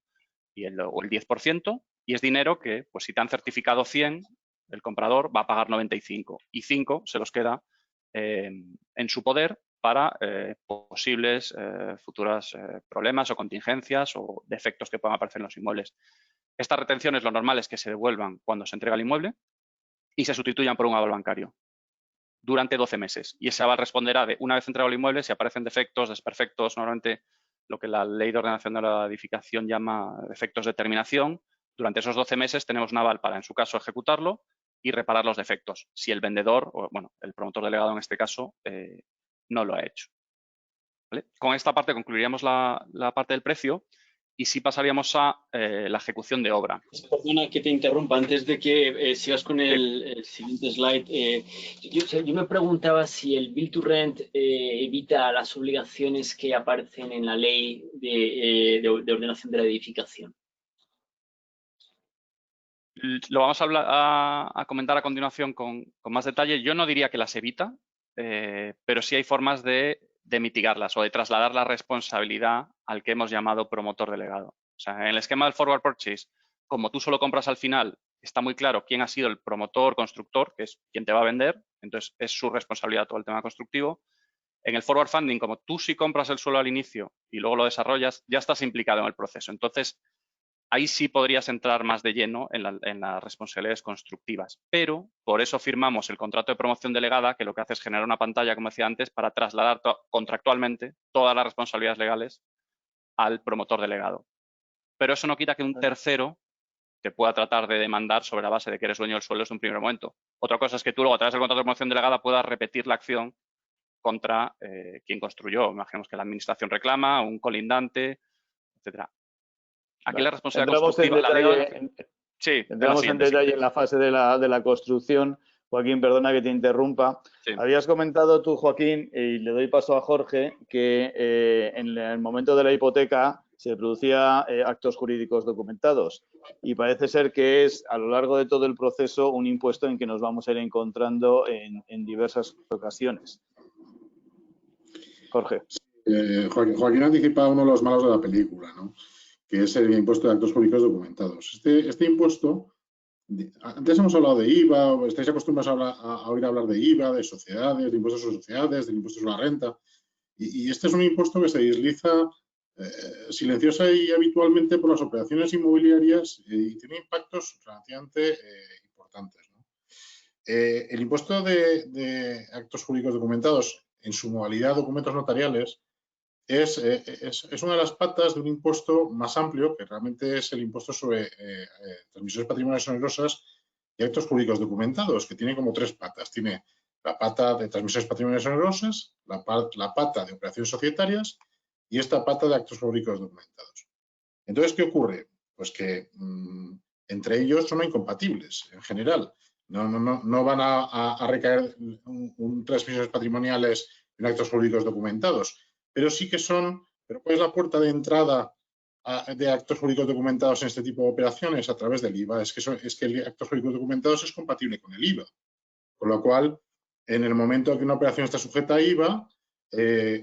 el 10% y es dinero que, pues si te han certificado 100, el comprador va a pagar 95 y 5 se los queda en su poder para posibles futuros problemas o contingencias o defectos que puedan aparecer en los inmuebles. Estas retenciones, lo normal es que se devuelvan cuando se entrega el inmueble y se sustituyan por un aval bancario durante 12 meses. Y ese aval responderá de una vez entregado el inmueble, si aparecen defectos, desperfectos, normalmente lo que la Ley de Ordenación de la Edificación llama defectos de terminación. Durante esos 12 meses tenemos un aval para, en su caso, ejecutarlo y reparar los defectos, si el vendedor, o bueno, el promotor delegado en este caso, no lo ha hecho. ¿Vale? Con esta parte concluiríamos la parte del precio y sí pasaríamos a la ejecución de obra. Perdona que te interrumpa, antes de que sigas con el siguiente slide. Yo me preguntaba si el Build to Rent evita las obligaciones que aparecen en la ley de ordenación de la edificación. Lo vamos a comentar a continuación con más detalle. Yo no diría que las evita, pero sí hay formas de mitigarlas o de trasladar la responsabilidad al que hemos llamado promotor delegado. O sea, en el esquema del forward purchase, como tú solo compras al final, está muy claro quién ha sido el promotor constructor, que es quien te va a vender, entonces es su responsabilidad todo el tema constructivo. En el forward funding, como tú sí compras el suelo al inicio y luego lo desarrollas, ya estás implicado en el proceso. Entonces, ahí sí podrías entrar más de lleno en las responsabilidades constructivas, pero por eso firmamos el contrato de promoción delegada, que lo que hace es generar una pantalla, como decía antes, para trasladar contractualmente todas las responsabilidades legales al promotor delegado. Pero eso no quita que un tercero te pueda tratar de demandar sobre la base de que eres dueño del suelo desde un primer momento. Otra cosa es que tú luego, a través del contrato de promoción delegada, puedas repetir la acción contra quien construyó. Imaginemos que la administración reclama, un colindante, etcétera. Aquí la responsabilidad constructiva... Entramos en detalle en la fase de la construcción. Joaquín, perdona que te interrumpa. Sí. Habías comentado tú, Joaquín, y le doy paso a Jorge, que en el momento de la hipoteca se producía actos jurídicos documentados. Y parece ser que es, a lo largo de todo el proceso, un impuesto en que nos vamos a ir encontrando en diversas ocasiones. Jorge. Joaquín anticipa uno de los malos de la película, ¿no? Que es el impuesto de actos jurídicos documentados. Este impuesto, antes hemos hablado de IVA, estáis acostumbrados a oír hablar de IVA, de sociedades, de impuestos sobre sociedades, del impuesto sobre la renta, y este es un impuesto que se desliza silenciosa y habitualmente por las operaciones inmobiliarias y tiene impactos relativamente importantes, ¿no? El impuesto de actos jurídicos documentados en su modalidad documentos notariales es una de las patas de un impuesto más amplio, que realmente es el impuesto sobre transmisiones patrimoniales onerosas y actos jurídicos documentados, que tiene como tres patas. Tiene la pata de transmisiones patrimoniales onerosas, la pata de operaciones societarias y esta pata de actos jurídicos documentados. Entonces, ¿qué ocurre? Pues que entre ellos son incompatibles, en general. No van a recaer transmisiones patrimoniales en actos jurídicos documentados, pero sí que son, pero ¿cuál es la puerta de entrada de actos jurídicos documentados en este tipo de operaciones? A través del IVA. Es que el actos jurídicos documentados es compatible con el IVA. Con lo cual, en el momento en que una operación está sujeta a IVA,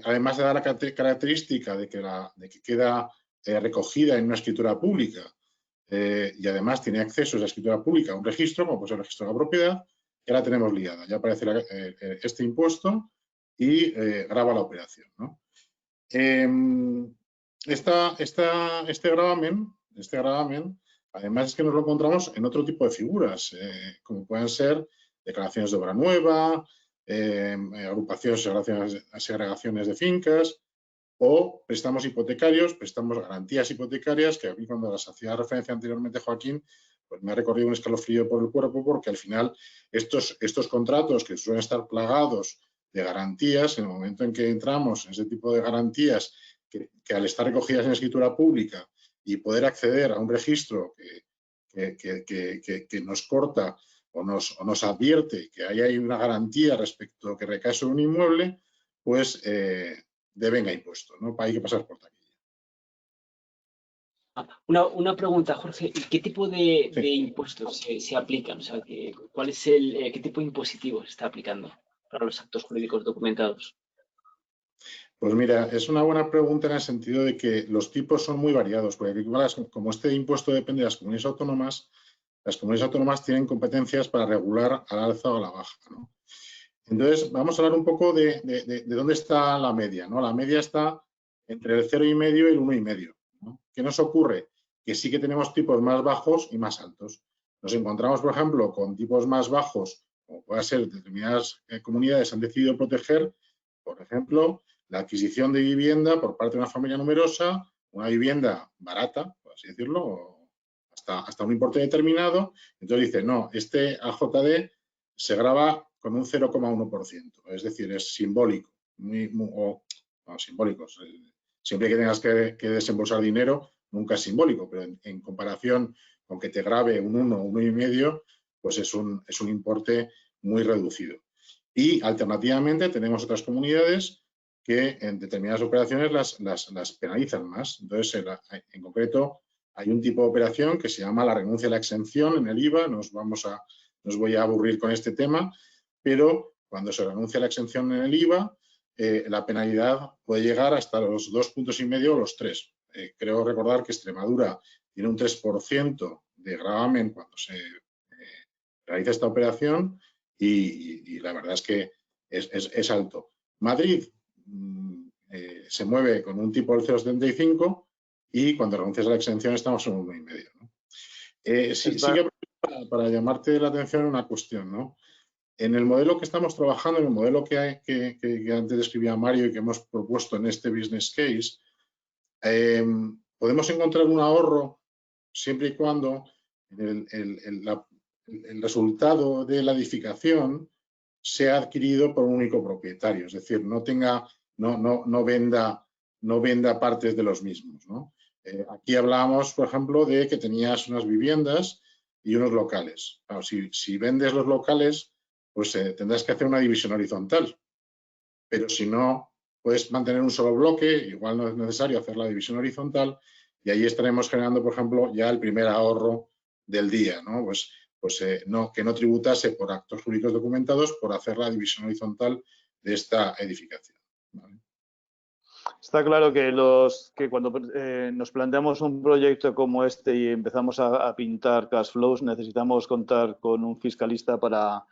además de dar la característica de que queda recogida en una escritura pública y además tiene acceso a esa escritura pública a un registro, como puede ser el registro de la propiedad, ya la tenemos liada. Ya aparece este impuesto y grava la operación, ¿no? Este gravamen, además es que nos lo encontramos en otro tipo de figuras, como pueden ser declaraciones de obra nueva, agrupaciones, segregaciones de fincas o préstamos hipotecarios, préstamos garantías hipotecarias, que a mí cuando las hacía referencia anteriormente Joaquín, pues me ha recorrido un escalofrío por el cuerpo porque al final estos contratos que suelen estar plagados de garantías, en el momento en que entramos en ese tipo de garantías que al estar recogidas en escritura pública y poder acceder a un registro que nos corta o nos advierte que hay una garantía respecto que recae sobre un inmueble, pues devenga impuesto, ¿no? Hay que pasar por taquilla. Una pregunta, Jorge. ¿Qué tipo de impuestos se aplican? O sea, ¿cuál es qué tipo de impositivo se está aplicando para los actos jurídicos documentados? Pues mira, es una buena pregunta en el sentido de que los tipos son muy variados, porque como este impuesto depende de las comunidades autónomas tienen competencias para regular al alza o a la baja, ¿no? Entonces, vamos a hablar un poco de dónde está la media, ¿no? La media está entre el 0,5 y el 1,5, ¿no? ¿Qué nos ocurre? Que sí que tenemos tipos más bajos y más altos. Nos encontramos, por ejemplo, con tipos más bajos, como puede ser determinadas comunidades han decidido proteger, por ejemplo, la adquisición de vivienda por parte de una familia numerosa, una vivienda barata, por así decirlo, hasta un importe determinado. Entonces dice, no, este AJD se grava con un 0,1%, es decir, es simbólico, simbólico. Siempre que tengas que desembolsar dinero, nunca es simbólico, pero en comparación con que te grave un 1 o 1,5, pues es un importe muy reducido. Y alternativamente tenemos otras comunidades que en determinadas operaciones las penalizan más. Entonces, en concreto, hay un tipo de operación que se llama la renuncia a la exención en el IVA. No os voy a aburrir con este tema, pero cuando se renuncia a la exención en el IVA, la penalidad puede llegar hasta los 2,5 puntos o los 3. Creo recordar que Extremadura tiene un 3% de gravamen cuando se realiza esta operación y la verdad es que es alto. Madrid se mueve con un tipo del 0,75 y cuando renuncias a la exención estamos en un 1,5, ¿no? Sí que para llamarte la atención una cuestión, ¿no? En el modelo que estamos trabajando, en el modelo que antes describía Mario y que hemos propuesto en este business case, podemos encontrar un ahorro siempre y cuando el resultado de la edificación sea adquirido por un único propietario, es decir, no venda partes de los mismos, ¿no? Aquí hablábamos, por ejemplo, de que tenías unas viviendas y unos locales. Claro, si vendes los locales, pues tendrás que hacer una división horizontal. Pero si no, puedes mantener un solo bloque, igual no es necesario hacer la división horizontal y ahí estaremos generando, por ejemplo, ya el primer ahorro del día, ¿no? Que no tributase por actos jurídicos documentados por hacer la división horizontal de esta edificación, ¿vale? Está claro que cuando nos planteamos un proyecto como este y empezamos a pintar cash flows, necesitamos contar con un fiscalista para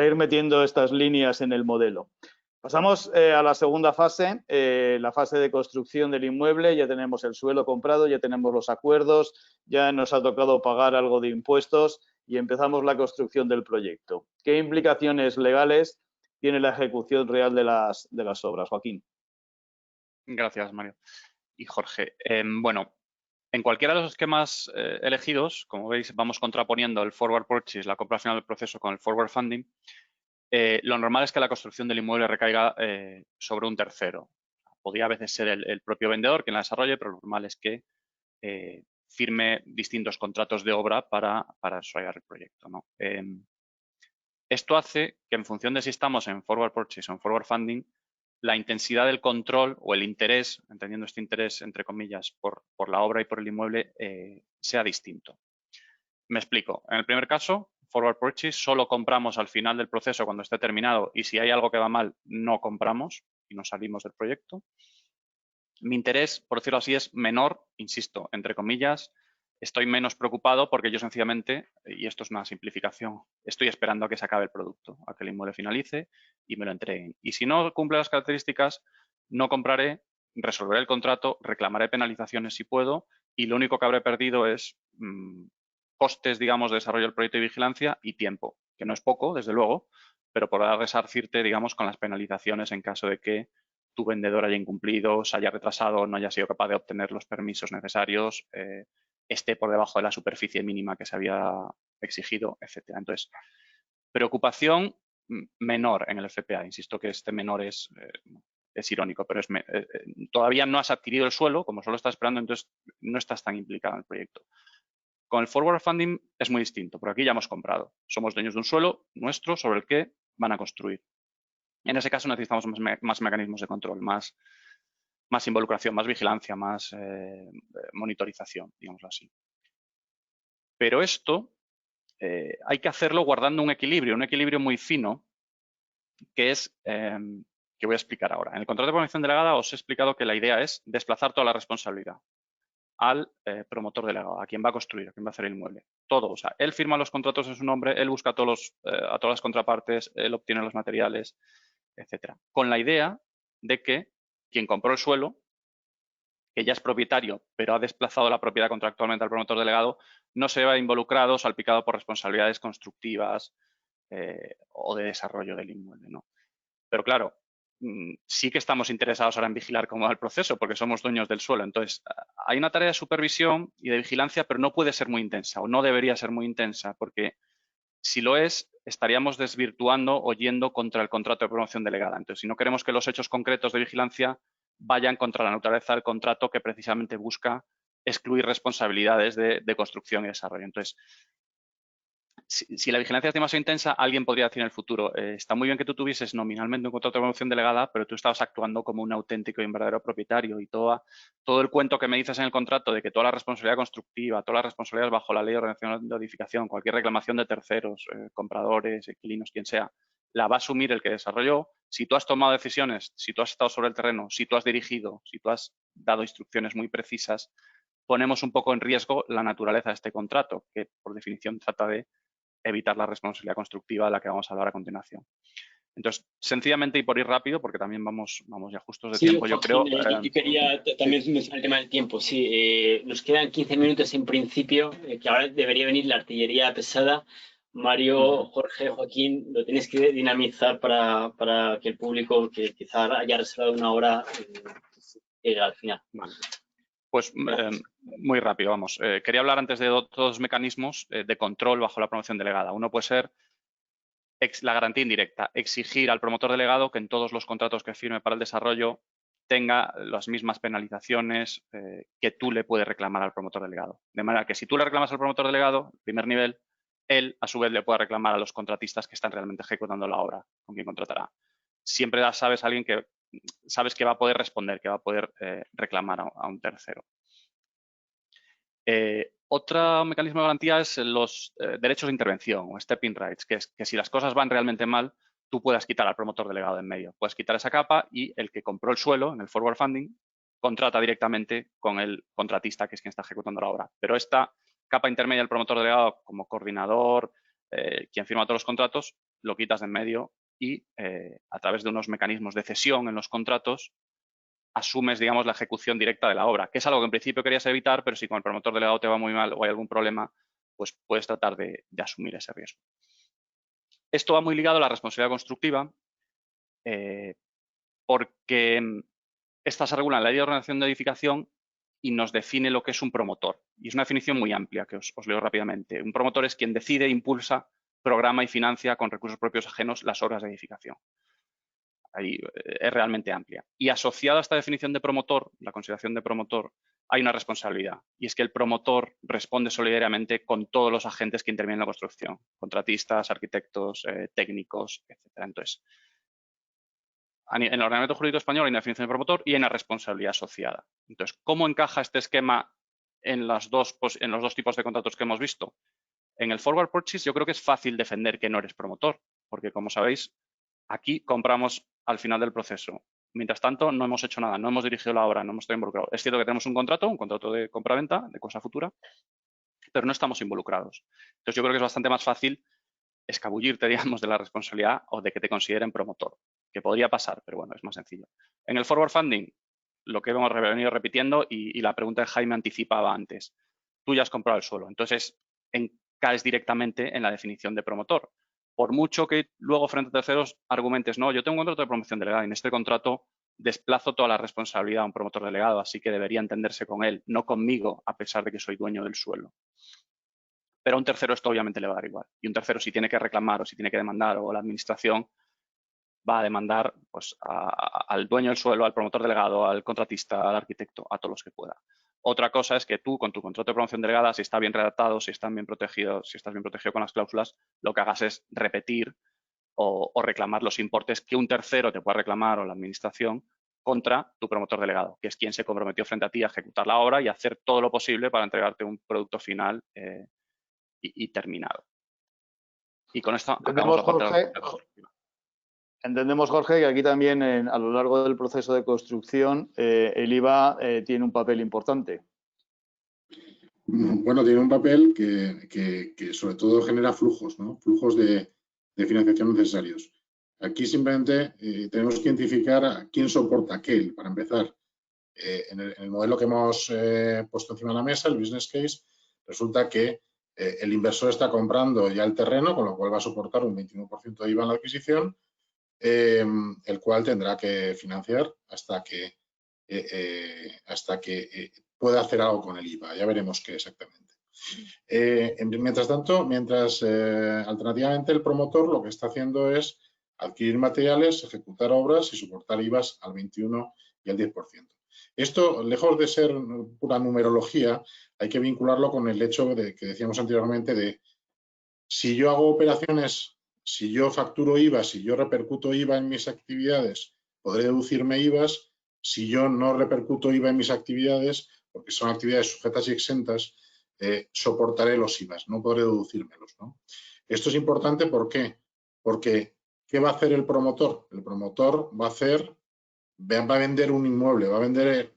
ir metiendo estas líneas en el modelo. Pasamos a la segunda fase, la fase de construcción del inmueble. Ya tenemos el suelo comprado, ya tenemos los acuerdos, ya nos ha tocado pagar algo de impuestos y empezamos la construcción del proyecto. ¿Qué implicaciones legales tiene la ejecución real de las obras, Joaquín? Gracias, Mario. Y Jorge, bueno, en cualquiera de los esquemas elegidos, como veis, vamos contraponiendo el forward purchase, la compra final del proceso, con el forward funding. Lo normal es que la construcción del inmueble recaiga sobre un tercero. Podría a veces ser el propio vendedor quien la desarrolle, pero lo normal es que firme distintos contratos de obra para desarrollar el proyecto, ¿no? Esto hace que en función de si estamos en forward purchase o en forward funding, la intensidad del control o el interés, entendiendo este interés entre comillas, por la obra y por el inmueble, sea distinto. Me explico. En el primer caso, forward purchase, solo compramos al final del proceso cuando esté terminado y si hay algo que va mal, no compramos y nos salimos del proyecto. Mi interés, por decirlo así, es menor, insisto, entre comillas. Estoy menos preocupado porque yo sencillamente, y esto es una simplificación, estoy esperando a que se acabe el producto, a que el inmueble finalice y me lo entreguen. Y si no cumple las características, no compraré, resolveré el contrato, reclamaré penalizaciones si puedo y lo único que habré perdido es costes, digamos, de desarrollo del proyecto y vigilancia y tiempo, que no es poco, desde luego, pero podrá resarcirte, digamos, con las penalizaciones en caso de que tu vendedor haya incumplido, se haya retrasado, no haya sido capaz de obtener los permisos necesarios, esté por debajo de la superficie mínima que se había exigido, etcétera. Entonces, preocupación menor en el FPA. Insisto que este menor es irónico, pero todavía no has adquirido el suelo, como solo estás esperando, entonces no estás tan implicado en el proyecto. Con el forward funding es muy distinto, porque aquí ya hemos comprado. Somos dueños de un suelo nuestro sobre el que van a construir. En ese caso necesitamos más mecanismos de control, más involucración, más vigilancia, más monitorización, digámoslo así. Pero esto hay que hacerlo guardando un equilibrio muy fino, que es que voy a explicar ahora. En el contrato de programación delegada os he explicado que la idea es desplazar toda la responsabilidad al promotor delegado, a quien va a construir, a quien va a hacer el inmueble. Todo, o sea, él firma los contratos en su nombre, él busca a todas las contrapartes, él obtiene los materiales, etcétera. Con la idea de que quien compró el suelo, que ya es propietario, pero ha desplazado la propiedad contractualmente al promotor delegado, no se vea involucrado o salpicado por responsabilidades constructivas o de desarrollo del inmueble, ¿no? Pero claro, sí que estamos interesados ahora en vigilar cómo va el proceso, porque somos dueños del suelo. Entonces, hay una tarea de supervisión y de vigilancia, pero no puede ser muy intensa o no debería ser muy intensa, porque si lo es, estaríamos desvirtuando o yendo contra el contrato de promoción delegada. Entonces, si no queremos que los hechos concretos de vigilancia vayan contra la naturaleza del contrato que precisamente busca excluir responsabilidades de construcción y desarrollo. Entonces, si la vigilancia es demasiado intensa, alguien podría decir en el futuro, está muy bien que tú tuvieses nominalmente un contrato de promoción delegada, pero tú estabas actuando como un auténtico y un verdadero propietario y todo el cuento que me dices en el contrato de que toda la responsabilidad constructiva, todas las responsabilidades bajo la ley de ordenación de edificación, cualquier reclamación de terceros, compradores, inquilinos, quien sea, la va a asumir el que desarrolló. Si tú has tomado decisiones, si tú has estado sobre el terreno, si tú has dirigido, si tú has dado instrucciones muy precisas, ponemos un poco en riesgo la naturaleza de este contrato, que por definición trata de evitar la responsabilidad constructiva de la que vamos a hablar a continuación. Entonces, sencillamente y por ir rápido, porque también vamos ya justos de tiempo, yo creo. Yo quería también mencionar el tema del tiempo. Sí, nos quedan 15 minutos en principio, que ahora debería venir la artillería pesada. Mario, Jorge, Joaquín, lo tenéis que dinamizar para que el público, que quizá haya reservado una hora, llegue al final. Vale. Pues muy rápido, vamos. Quería hablar antes de dos mecanismos de control bajo la promoción delegada. Uno puede ser la garantía indirecta, exigir al promotor delegado que en todos los contratos que firme para el desarrollo tenga las mismas penalizaciones que tú le puedes reclamar al promotor delegado. De manera que si tú le reclamas al promotor delegado, primer nivel, él a su vez le puede reclamar a los contratistas que están realmente ejecutando la obra con quien contratará. Siempre sabes a alguien que sabes que va a poder responder, que va a poder reclamar a un tercero. Otro mecanismo de garantía es los derechos de intervención o stepping rights, que es que si las cosas van realmente mal, tú puedas quitar al promotor delegado en medio. Puedes quitar esa capa y el que compró el suelo en el forward funding contrata directamente con el contratista, que es quien está ejecutando la obra. Pero esta capa intermedia del promotor delegado como coordinador, quien firma todos los contratos, lo quitas de en medio y a través de unos mecanismos de cesión en los contratos asumes, digamos, la ejecución directa de la obra, que es algo que en principio querías evitar, pero si con el promotor delegado te va muy mal o hay algún problema, pues puedes tratar de asumir ese riesgo. Esto va muy ligado a la responsabilidad constructiva, porque esta se regula en la ley de ordenación de edificación y nos define lo que es un promotor. Y es una definición muy amplia, que os leo rápidamente. Un promotor es quien decide, impulsa, programa y financia con recursos propios ajenos las obras de edificación. Ahí es realmente amplia. Y asociada a esta definición de promotor, la consideración de promotor, hay una responsabilidad. Y es que el promotor responde solidariamente con todos los agentes que intervienen en la construcción. Contratistas, arquitectos, técnicos, etc. Entonces, en el ordenamiento jurídico español hay una definición de promotor y hay una responsabilidad asociada. Entonces, ¿cómo encaja este esquema en los dos tipos de contratos que hemos visto? En el forward purchase yo creo que es fácil defender que no eres promotor, porque como sabéis, aquí compramos al final del proceso. Mientras tanto, no hemos hecho nada, no hemos dirigido la obra, no hemos estado involucrados. Es cierto que tenemos un contrato de compra-venta, de cosa futura, pero no estamos involucrados. Entonces, yo creo que es bastante más fácil escabullirte, digamos, de la responsabilidad o de que te consideren promotor, que podría pasar, pero bueno, es más sencillo. En el forward funding, lo que hemos venido repitiendo y la pregunta de Jaime anticipaba antes, tú ya has comprado el suelo, entonces caes directamente en la definición de promotor. Por mucho que luego frente a terceros argumentes, no, yo tengo un contrato de promoción delegada y en este contrato desplazo toda la responsabilidad a un promotor delegado, así que debería entenderse con él, no conmigo, a pesar de que soy dueño del suelo. Pero a un tercero esto obviamente le va a dar igual. Y un tercero si tiene que reclamar o si tiene que demandar o la administración va a demandar pues, al dueño del suelo, al promotor delegado, al contratista, al arquitecto, a todos los que pueda. Otra cosa es que tú, con tu contrato de promoción delegada, si está bien redactado, si están bien protegidos, si estás bien protegido con las cláusulas, lo que hagas es repetir o reclamar los importes que un tercero te pueda reclamar o la administración contra tu promotor delegado, que es quien se comprometió frente a ti a ejecutar la obra y hacer todo lo posible para entregarte un producto final y terminado. Y con esto acabamos la parte. Entendemos, Jorge, que aquí también a lo largo del proceso de construcción el IVA tiene un papel importante. Bueno, tiene un papel que sobre todo genera flujos, ¿no? Flujos de financiación necesarios. Aquí simplemente tenemos que identificar a quién soporta qué. Para empezar, en el modelo que hemos puesto encima de la mesa, el business case, resulta que el inversor está comprando ya el terreno, con lo cual va a soportar un 21% de IVA en la adquisición, el cual tendrá que financiar hasta que pueda hacer algo con el IVA. Ya veremos qué exactamente. Mientras tanto, alternativamente el promotor lo que está haciendo es adquirir materiales, ejecutar obras y soportar IVAs al 21 y al 10%. Esto, lejos de ser pura numerología, hay que vincularlo con el hecho de que decíamos anteriormente de si yo hago operaciones, si yo facturo IVA, si yo repercuto IVA en mis actividades, podré deducirme IVAs. Si yo no repercuto IVA en mis actividades, porque son actividades sujetas y exentas, soportaré los IVAs, no podré deducírmelos, ¿no? Esto es importante, ¿por qué? Porque ¿qué va a hacer el promotor? El promotor va a vender un inmueble, va a vender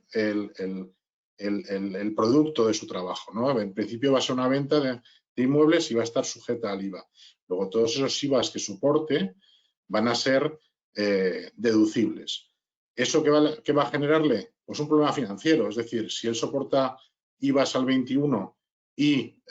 el producto de su trabajo, ¿no? En principio va a ser una venta de inmuebles y va a estar sujeta al IVA. Luego, todos esos IVAs que soporte van a ser deducibles. ¿Eso qué va a generarle? Pues un problema financiero. Es decir, si él soporta IVAs al 21 y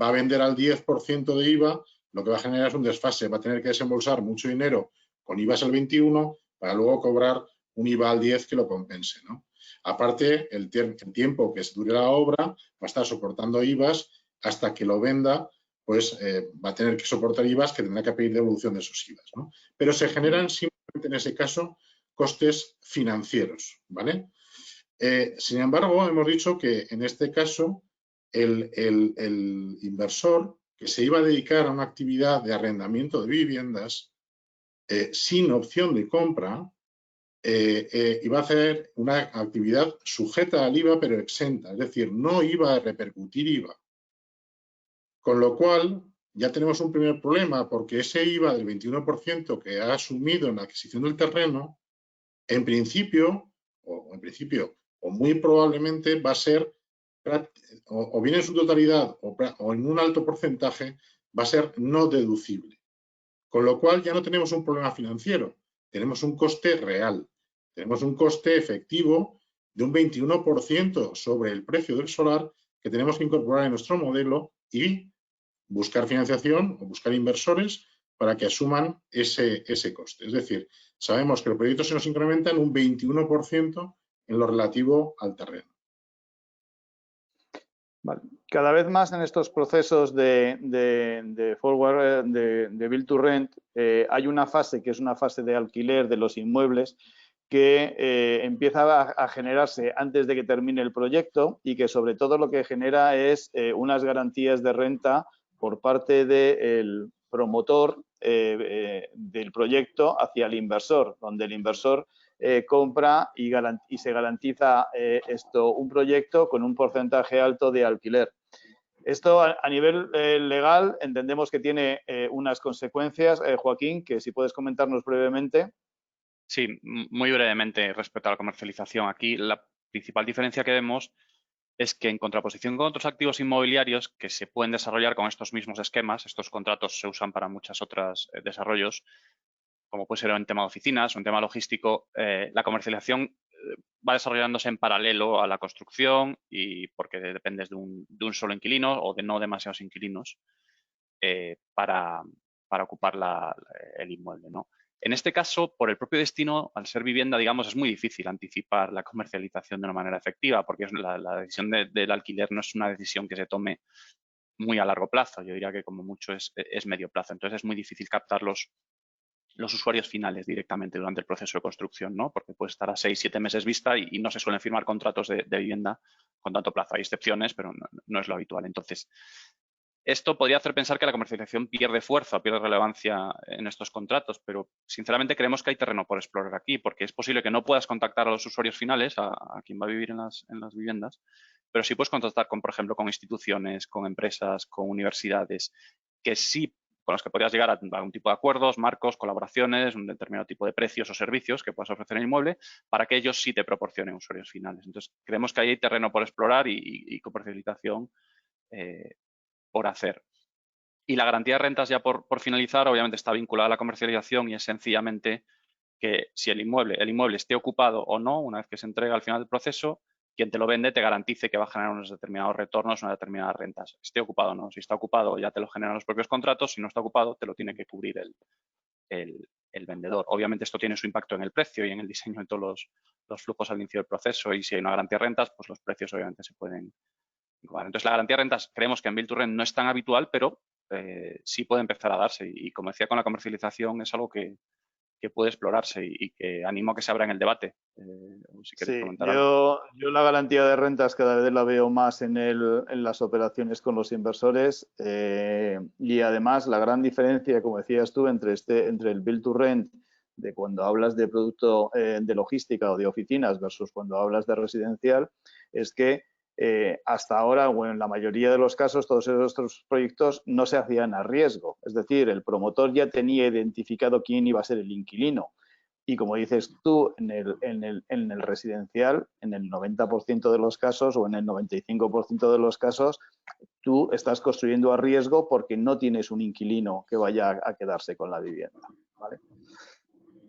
va a vender al 10% de IVA, lo que va a generar es un desfase. Va a tener que desembolsar mucho dinero con IVAs al 21 para luego cobrar un IVA al 10 que lo compense, ¿no? Aparte, el tiempo que dure la obra va a estar soportando IVAs hasta que lo venda, pues va a tener que soportar IVAs que tendrá que pedir devolución de esos IVAs, ¿no? Pero se generan simplemente en ese caso costes financieros, ¿vale? Sin embargo, hemos dicho que en este caso el inversor que se iba a dedicar a una actividad de arrendamiento de viviendas sin opción de compra iba a hacer una actividad sujeta al IVA pero exenta, es decir, no iba a repercutir IVA. Con lo cual, ya tenemos un primer problema porque ese IVA del 21% que ha asumido en la adquisición del terreno, en principio, o muy probablemente va a ser, o bien en su totalidad o en un alto porcentaje, va a ser no deducible. Con lo cual ya no tenemos un problema financiero, tenemos un coste real, tenemos un coste efectivo de un 21% sobre el precio del solar que tenemos que incorporar en nuestro modelo y buscar financiación o buscar inversores para que asuman ese coste. Es decir, sabemos que el proyecto se nos incrementa en un 21% en lo relativo al terreno. Vale. Cada vez más en estos procesos de forward, de build to rent, hay una fase que es una fase de alquiler de los inmuebles que empieza a generarse antes de que termine el proyecto y que sobre todo lo que genera es unas garantías de renta por parte del promotor del proyecto hacia el inversor, donde el inversor compra y se garantiza un proyecto con un porcentaje alto de alquiler. Esto a nivel legal entendemos que tiene unas consecuencias, Joaquín, que si puedes comentarnos brevemente. Sí, muy brevemente respecto a la comercialización. Aquí la principal diferencia que vemos es que en contraposición con otros activos inmobiliarios que se pueden desarrollar con estos mismos esquemas, estos contratos se usan para muchos otros desarrollos, como puede ser en tema de oficinas o en tema logístico, la comercialización va desarrollándose en paralelo a la construcción y porque dependes de un solo inquilino o de no demasiados inquilinos para ocupar el inmueble, ¿no? En este caso, por el propio destino, al ser vivienda, digamos, es muy difícil anticipar la comercialización de una manera efectiva porque la decisión del alquiler no es una decisión que se tome muy a largo plazo. Yo diría que como mucho es medio plazo. Entonces es muy difícil captar los usuarios finales directamente durante el proceso de construcción, ¿no? Porque puede estar a 6-7 meses vista y no se suelen firmar contratos de vivienda con tanto plazo. Hay excepciones, pero no es lo habitual. Entonces, esto podría hacer pensar que la comercialización pierde fuerza, pierde relevancia en estos contratos, pero sinceramente creemos que hay terreno por explorar aquí, porque es posible que no puedas contactar a los usuarios finales, a quien va a vivir en las viviendas, pero sí puedes contactar con, por ejemplo, con instituciones, con empresas, con universidades, que sí, con las que podrías llegar a un tipo de acuerdos, marcos, colaboraciones, un determinado tipo de precios o servicios que puedas ofrecer en el inmueble, para que ellos sí te proporcionen usuarios finales. Entonces, creemos que ahí hay terreno por explorar y comercialización por hacer. Y la garantía de rentas, ya por finalizar, obviamente está vinculada a la comercialización y es sencillamente que si el inmueble esté ocupado o no, una vez que se entrega al final del proceso, quien te lo vende te garantice que va a generar unos determinados retornos, unas determinadas rentas. Esté ocupado o no. Si está ocupado ya te lo generan los propios contratos, si no está ocupado te lo tiene que cubrir el vendedor. Obviamente esto tiene su impacto en el precio y en el diseño de todos los flujos al inicio del proceso y si hay una garantía de rentas, pues los precios obviamente se pueden. Entonces, la garantía de rentas creemos que en Build to Rent no es tan habitual, pero sí puede empezar a darse. Y como decía, con la comercialización es algo que puede explorarse y que animo a que se abra en el debate. Si queréis Sí, comentar algo. yo la garantía de rentas cada vez la veo más en las operaciones con los inversores y además la gran diferencia, como decías tú, entre el build to rent de cuando hablas de producto de logística o de oficinas versus cuando hablas de residencial es que hasta ahora o en la mayoría de los casos todos estos proyectos no se hacían a riesgo. Es decir, el promotor ya tenía identificado quién iba a ser el inquilino. Y como dices tú, en el residencial, en el 90% de los casos o en el 95% de los casos, tú estás construyendo a riesgo porque no tienes un inquilino que vaya a quedarse con la vivienda. ¿Vale?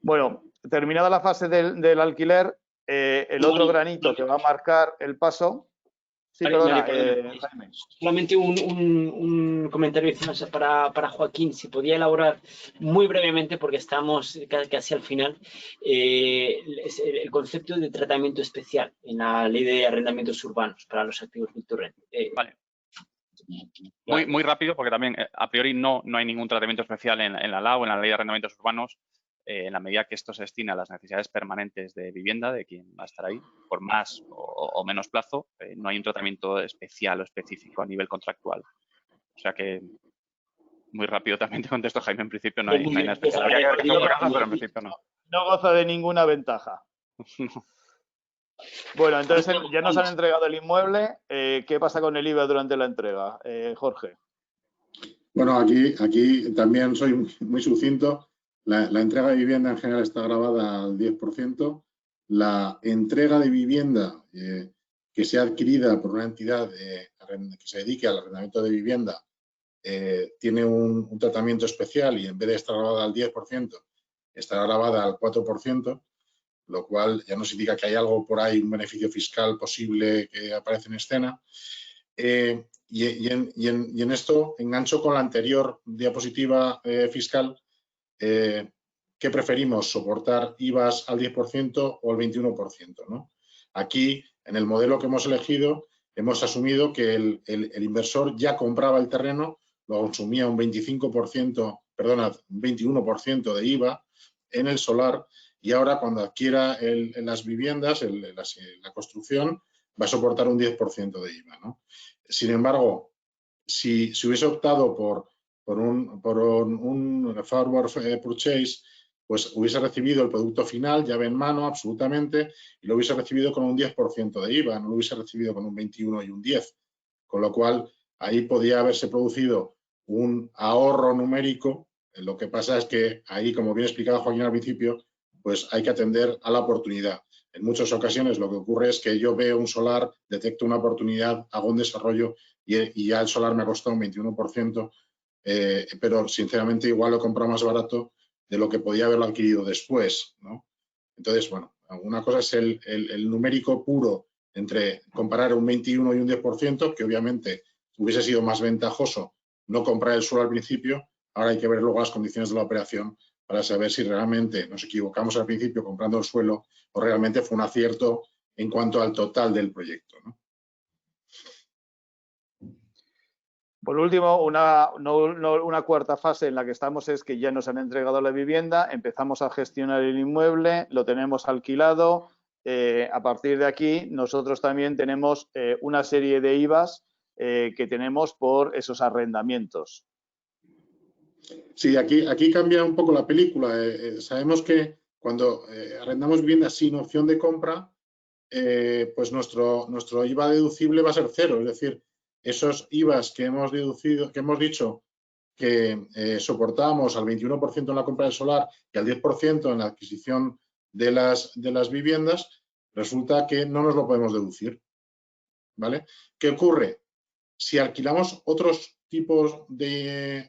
Bueno, terminada la fase del alquiler, el otro granito que va a marcar el paso. Sí, perdona, Jaime. Solamente un comentario para Joaquín, si podía elaborar muy brevemente, porque estamos casi al final, el concepto de tratamiento especial en la ley de arrendamientos urbanos para los activos build to rent. Vale. Muy rápido, porque también a priori no hay ningún tratamiento especial en la LAU, en la ley de arrendamientos urbanos, en la medida que esto se destina a las necesidades permanentes de vivienda de quien va a estar ahí, por más o menos plazo, no hay un tratamiento especial o específico a nivel contractual. O sea que, muy rápido también te contesto, Jaime, en principio no hay nada especial. Habría que ver según casos, pero en principio no. No goza de ninguna ventaja. No. Bueno, entonces ya nos han entregado el inmueble. ¿Qué pasa con el IVA durante la entrega, Jorge? Bueno, aquí también soy muy sucinto. La entrega de vivienda en general está grabada al 10%. La entrega de vivienda que sea adquirida por una entidad que se dedique al arrendamiento de vivienda tiene un tratamiento especial y en vez de estar grabada al 10%, está grabada al 4%, lo cual ya nos indica que hay algo por ahí, un beneficio fiscal posible que aparece en escena. Y en esto engancho con la anterior diapositiva fiscal. ¿Qué preferimos? ¿Soportar IVAs al 10% o al 21%? ¿no? Aquí, en el modelo que hemos elegido, hemos asumido que el inversor ya compraba el terreno, lo consumía un 25%, perdona, un 21% de IVA en el solar y ahora cuando adquiera las viviendas, la construcción, va a soportar un 10% de IVA. ¿no? Sin embargo, si hubiese optado por un forward purchase, pues hubiese recibido el producto final, llave en mano, absolutamente, y lo hubiese recibido con un 10% de IVA, no lo hubiese recibido con un 21 y un 10. Con lo cual, ahí podía haberse producido un ahorro numérico. Lo que pasa es que ahí, como bien explicaba Joaquín al principio, pues hay que atender a la oportunidad. En muchas ocasiones lo que ocurre es que yo veo un solar, detecto una oportunidad, hago un desarrollo y ya el solar me ha costado un 21%, pero sinceramente igual lo he comprado más barato de lo que podía haberlo adquirido después, ¿no? Entonces, bueno, una cosa es el numérico puro entre comparar un 21 y un 10%, que obviamente hubiese sido más ventajoso no comprar el suelo al principio. Ahora hay que ver luego las condiciones de la operación para saber si realmente nos equivocamos al principio comprando el suelo o realmente fue un acierto en cuanto al total del proyecto, ¿no? Por último, una cuarta fase en la que estamos es que ya nos han entregado la vivienda, empezamos a gestionar el inmueble, lo tenemos alquilado. A partir de aquí, nosotros también tenemos una serie de IVAs que tenemos por esos arrendamientos. Sí, aquí cambia un poco la película. Sabemos que cuando arrendamos vivienda sin opción de compra, pues nuestro IVA deducible va a ser cero. Es decir, esos IVAs que hemos deducido, que hemos dicho que soportamos al 21% en la compra del solar y al 10% en la adquisición de las viviendas, resulta que no nos lo podemos deducir. ¿Vale? ¿Qué ocurre? Si alquilamos otros tipos de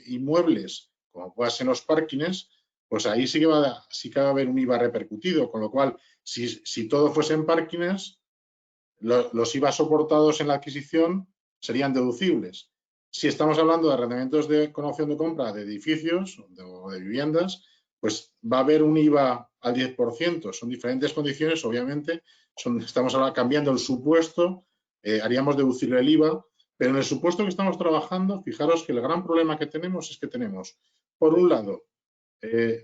inmuebles, como puedan ser los parkings, pues ahí sí que va a haber un IVA repercutido, con lo cual, si todo fuese en parkings, los IVA soportados en la adquisición serían deducibles. Si estamos hablando de arrendamientos con opción de compra de edificios o de viviendas, pues va a haber un IVA al 10%. Son diferentes condiciones, obviamente. Estamos ahora cambiando el supuesto, haríamos deducible el IVA, pero en el supuesto que estamos trabajando, fijaros que el gran problema que tenemos es que tenemos, por un lado,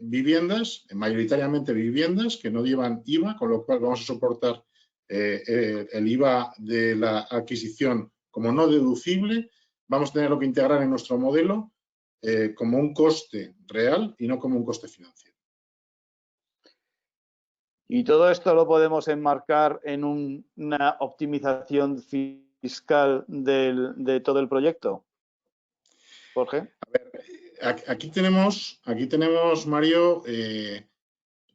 viviendas, mayoritariamente viviendas que no llevan IVA, con lo cual vamos a soportar el IVA de la adquisición como no deducible. Vamos a tener que integrar en nuestro modelo como un coste real y no como un coste financiero. Y todo esto lo podemos enmarcar en una optimización fiscal de todo el proyecto. Jorge. A ver, aquí tenemos, Mario,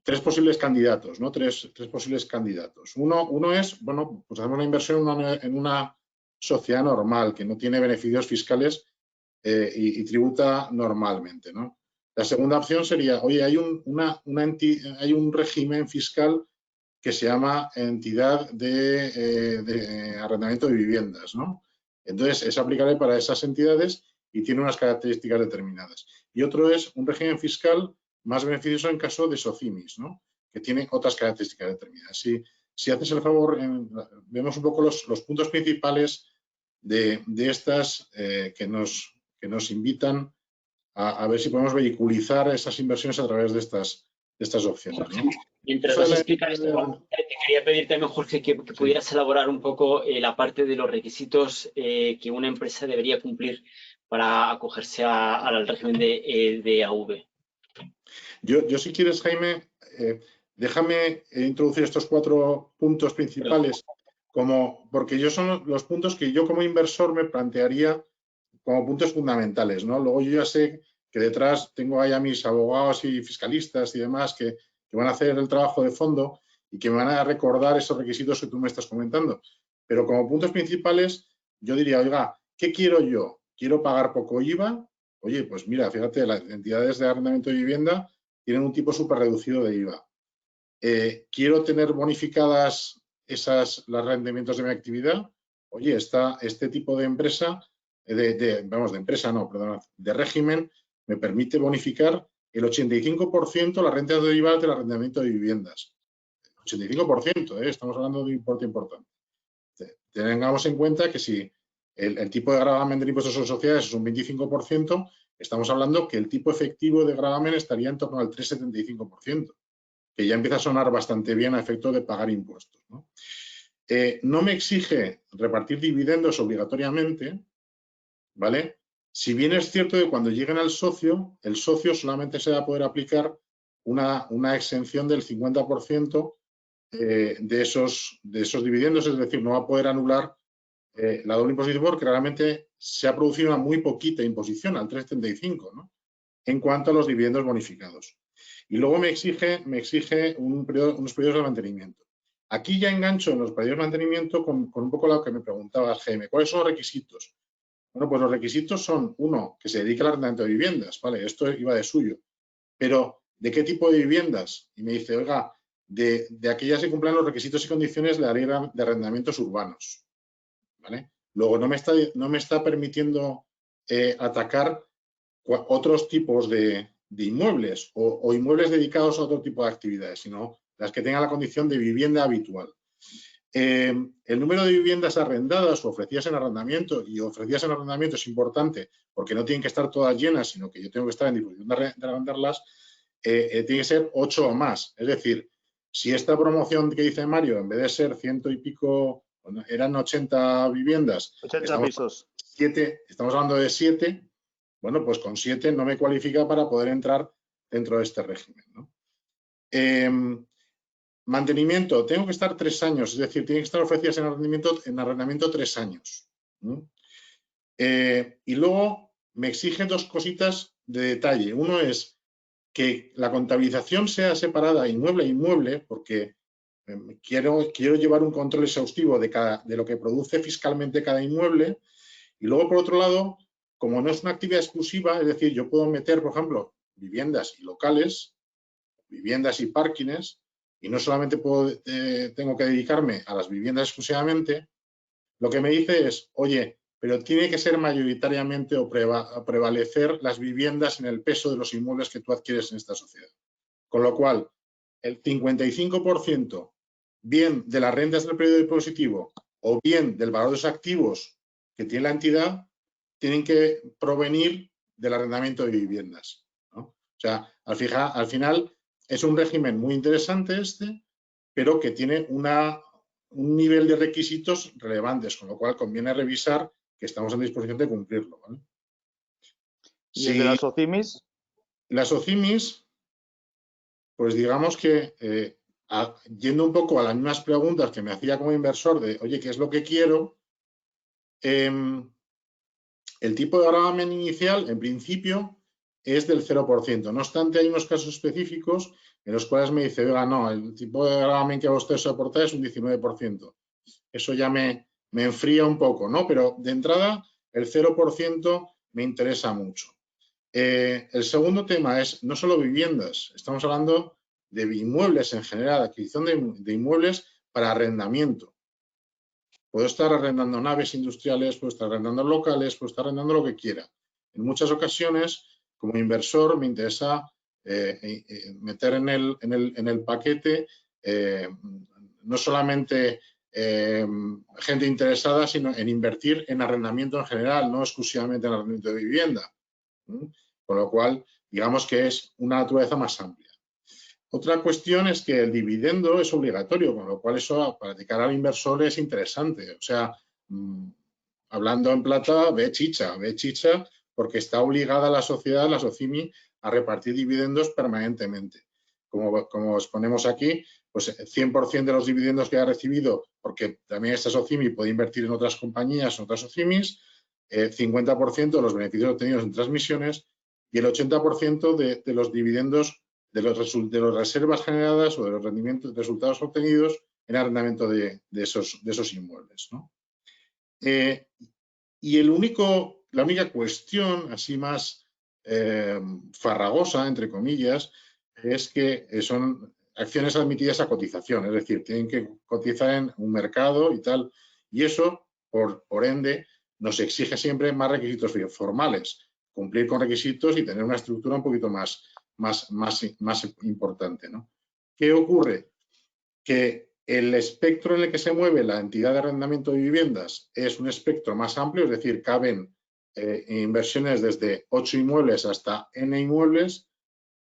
tres posibles candidatos, ¿no? Tres posibles candidatos. Uno es, bueno, pues hacemos una inversión en una sociedad normal que no tiene beneficios fiscales y tributa normalmente, ¿no? La segunda opción sería, oye, hay un régimen fiscal que se llama entidad de arrendamiento de viviendas, ¿no? Entonces, es aplicable para esas entidades y tiene unas características determinadas. Y otro es un régimen fiscal más beneficioso en caso de SOCIMIS, ¿no? Que tiene otras características determinadas. Si haces el favor, vemos un poco los puntos principales de estas que nos invitan a ver si podemos vehiculizar esas inversiones a través de estas opciones, ¿no? Mientras vas a explicar esto, te quería pedir también, Jorge, que pudieras elaborar un poco la parte de los requisitos que una empresa debería cumplir para acogerse al régimen de AV. Yo si quieres, Jaime, déjame introducir estos 4 puntos principales, porque son los puntos que yo como inversor me plantearía como puntos fundamentales, ¿no? Luego yo ya sé que detrás tengo ahí a mis abogados y fiscalistas y demás que van a hacer el trabajo de fondo y que me van a recordar esos requisitos que tú me estás comentando. Pero como puntos principales, yo diría, oiga, ¿qué quiero yo? ¿Quiero pagar poco IVA? Oye, pues mira, fíjate, las entidades de arrendamiento de vivienda tienen un tipo súper reducido de IVA. ¿Quiero tener bonificadas los rendimientos de mi actividad? Oye, este tipo de empresa, de régimen, me permite bonificar el 85% las rentas derivadas del arrendamiento de viviendas. 85%, estamos hablando de un importe importante. Tengamos en cuenta que si el tipo de gravamen del impuesto sobre sociedades es un 25%, estamos hablando que el tipo efectivo de gravamen estaría en torno al 3,75%, que ya empieza a sonar bastante bien a efecto de pagar impuestos, ¿no? No me exige repartir dividendos obligatoriamente, ¿vale? Si bien es cierto que cuando lleguen al socio, el socio solamente se va a poder aplicar una exención del 50% de esos dividendos, es decir, no va a poder anular la doble imposición porque realmente se ha producido una muy poquita imposición, al 3,35, ¿no? En cuanto a los dividendos bonificados. Y luego me exige unos periodos de mantenimiento. Aquí ya engancho en los periodos de mantenimiento con un poco lo que me preguntabas, Jaime. ¿Cuáles son los requisitos? Bueno, pues los requisitos son, uno, que se dedique al arrendamiento de viviendas, ¿vale? Esto iba de suyo. Pero, ¿de qué tipo de viviendas? Y me dice, oiga, de aquellas que cumplan los requisitos y condiciones de la ley de arrendamientos urbanos, ¿vale? Luego, no me está permitiendo atacar otros tipos de inmuebles o inmuebles dedicados a otro tipo de actividades, sino las que tengan la condición de vivienda habitual. El número de viviendas arrendadas o ofrecidas en arrendamiento, y ofrecidas en arrendamiento es importante porque no tienen que estar todas llenas, sino que yo tengo que estar en disposición de arrendarlas, tiene que ser 8 o más. Es decir, si esta promoción que dice Mario, en vez de ser 100 y pico, bueno, eran 80 viviendas, 80 pisos. Estamos hablando de 7, bueno, pues con 7 no me cualifica para poder entrar dentro de este régimen, ¿no? Mantenimiento, tengo que estar 3 años, es decir, tienen que estar ofrecidas en arrendamiento 3 años. Y luego me exigen 2 cositas de detalle. Uno es que la contabilización sea separada inmueble a inmueble, porque quiero llevar un control exhaustivo de lo que produce fiscalmente cada inmueble. Y luego, por otro lado, como no es una actividad exclusiva, es decir, yo puedo meter, por ejemplo, viviendas y locales, viviendas y parkings, y no solamente tengo que dedicarme a las viviendas exclusivamente, lo que me dice es, oye, pero tiene que ser mayoritariamente o prevalecer las viviendas en el peso de los inmuebles que tú adquieres en esta sociedad. Con lo cual, el 55% bien de las rentas del periodo impositivo o bien del valor de los activos que tiene la entidad, tienen que provenir del arrendamiento de viviendas, ¿no? O sea, al final es un régimen muy interesante pero que tiene un nivel de requisitos relevantes, con lo cual conviene revisar que estamos en disposición de cumplirlo, ¿vale? ¿Y el de las OCIMIs? Las OCIMIs, pues digamos que yendo un poco a las mismas preguntas que me hacía como inversor de, oye, ¿qué es lo que quiero? El tipo de gravamen inicial, en principio, es del 0%. No obstante, hay unos casos específicos en los cuales me dice, oiga, no, el tipo de gravamen que a usted soporta es un 19%. Eso ya me enfría un poco, ¿no? Pero de entrada, el 0% me interesa mucho. El segundo tema es no solo viviendas, estamos hablando de inmuebles en general, adquisición de inmuebles para arrendamiento. Puedo estar arrendando naves industriales, puedo estar arrendando locales, puedo estar arrendando lo que quiera. En muchas ocasiones, como inversor, me interesa meter en el paquete no solamente gente interesada, sino en invertir en arrendamiento en general, no exclusivamente en arrendamiento de vivienda. Con lo cual, digamos que es una naturaleza más amplia. Otra cuestión es que el dividendo es obligatorio, con lo cual eso para de cara al inversor es interesante. O sea, hablando en plata, ve chicha, porque está obligada la sociedad, la SOCIMI, a repartir dividendos permanentemente. Como exponemos aquí, pues 100% de los dividendos que ha recibido, porque también esta SOCIMI puede invertir en otras compañías, en otras SOCIMIs, 50% de los beneficios obtenidos en transmisiones y el 80% de los dividendos de las reservas generadas o de los resultados obtenidos en arrendamiento de esos inmuebles, ¿no? Y la única cuestión así más farragosa, entre comillas, es que son acciones admitidas a cotización, es decir, tienen que cotizar en un mercado y tal, y eso, por ende, nos exige siempre más requisitos formales, cumplir con requisitos y tener una estructura un poquito más importante, ¿no? ¿Qué ocurre? Que el espectro en el que se mueve la entidad de arrendamiento de viviendas es un espectro más amplio, es decir, caben inversiones desde 8 inmuebles hasta N inmuebles.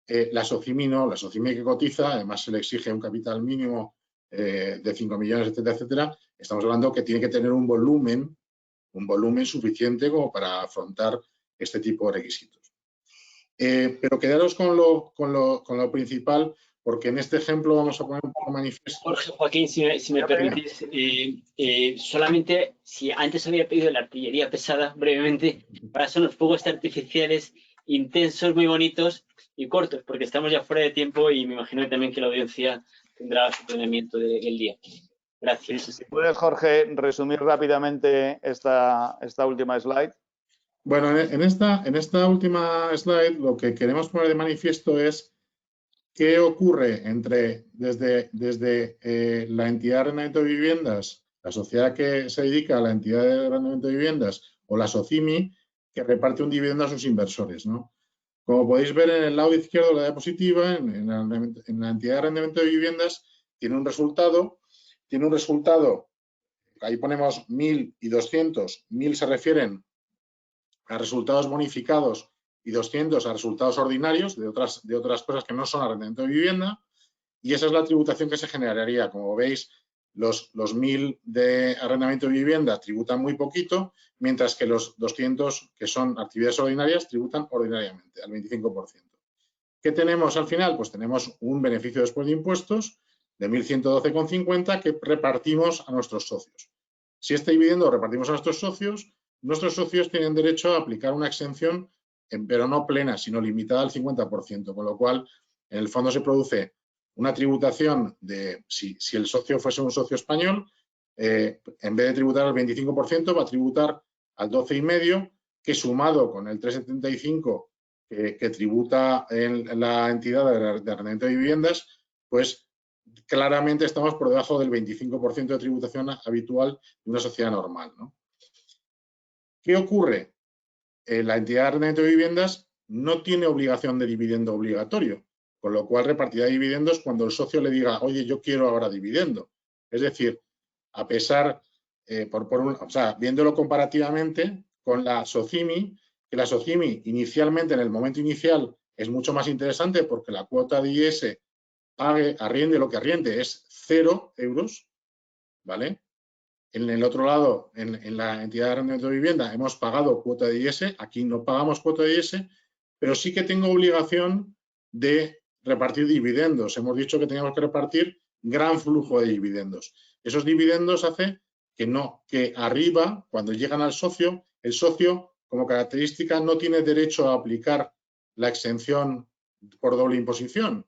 La SOCIMI no, la SOCIMI que cotiza, además se le exige un capital mínimo de 5 millones, etcétera, etcétera. Estamos hablando que tiene que tener un volumen suficiente como para afrontar este tipo de requisitos. Pero quedaros con lo principal, porque en este ejemplo vamos a poner un poco manifiesto. Jorge, Joaquín, si me permitís, solamente si antes había pedido la artillería pesada brevemente, ahora son los fuegos artificiales intensos, muy bonitos y cortos, porque estamos ya fuera de tiempo y me imagino también que la audiencia tendrá su planeamiento del día. Gracias. Si puedes, Jorge, resumir rápidamente esta última slide. Bueno, en esta última slide lo que queremos poner de manifiesto es qué ocurre desde la entidad de arrendamiento de viviendas, la sociedad que se dedica a la entidad de arrendamiento de viviendas o la SOCIMI, que reparte un dividendo a sus inversores, ¿no? Como podéis ver en el lado izquierdo de la diapositiva, en la entidad de arrendamiento de viviendas tiene un resultado, ahí ponemos 1.000 y 200, 1.000 se refieren a resultados bonificados y 200 a resultados ordinarios de otras cosas que no son arrendamiento de vivienda, y esa es la tributación que se generaría. Como veis, los 1.000 de arrendamiento de vivienda tributan muy poquito, mientras que los 200 que son actividades ordinarias tributan ordinariamente, al 25%. ¿Qué tenemos al final? Pues tenemos un beneficio después de impuestos de 1.112,50 que repartimos a nuestros socios. Si este dividendo lo repartimos a nuestros socios tienen derecho a aplicar una exención, pero no plena, sino limitada al 50%, con lo cual, en el fondo se produce una tributación de, si el socio fuese un socio español, en vez de tributar al 25%, va a tributar al 12,5%, que sumado con el 3,75% que tributa en la entidad de arrendamiento de viviendas, pues claramente estamos por debajo del 25% de tributación habitual de una sociedad normal, ¿no? ¿Qué ocurre? La entidad de arrendamiento de viviendas no tiene obligación de dividendo obligatorio, con lo cual repartirá dividendos cuando el socio le diga, oye, yo quiero ahora dividendo. Es decir, a pesar, viéndolo comparativamente con la SOCIMI, que la SOCIMI inicialmente, en el momento inicial, es mucho más interesante porque la cuota de IS arriende lo que arriende es 0 euros, ¿vale? En el otro lado, en la entidad de arrendamiento de vivienda, hemos pagado cuota de IS, aquí no pagamos cuota de IS, pero sí que tengo obligación de repartir dividendos. Hemos dicho que teníamos que repartir gran flujo de dividendos. Esos dividendos hacen que arriba, cuando llegan al socio, el socio, como característica, no tiene derecho a aplicar la exención por doble imposición.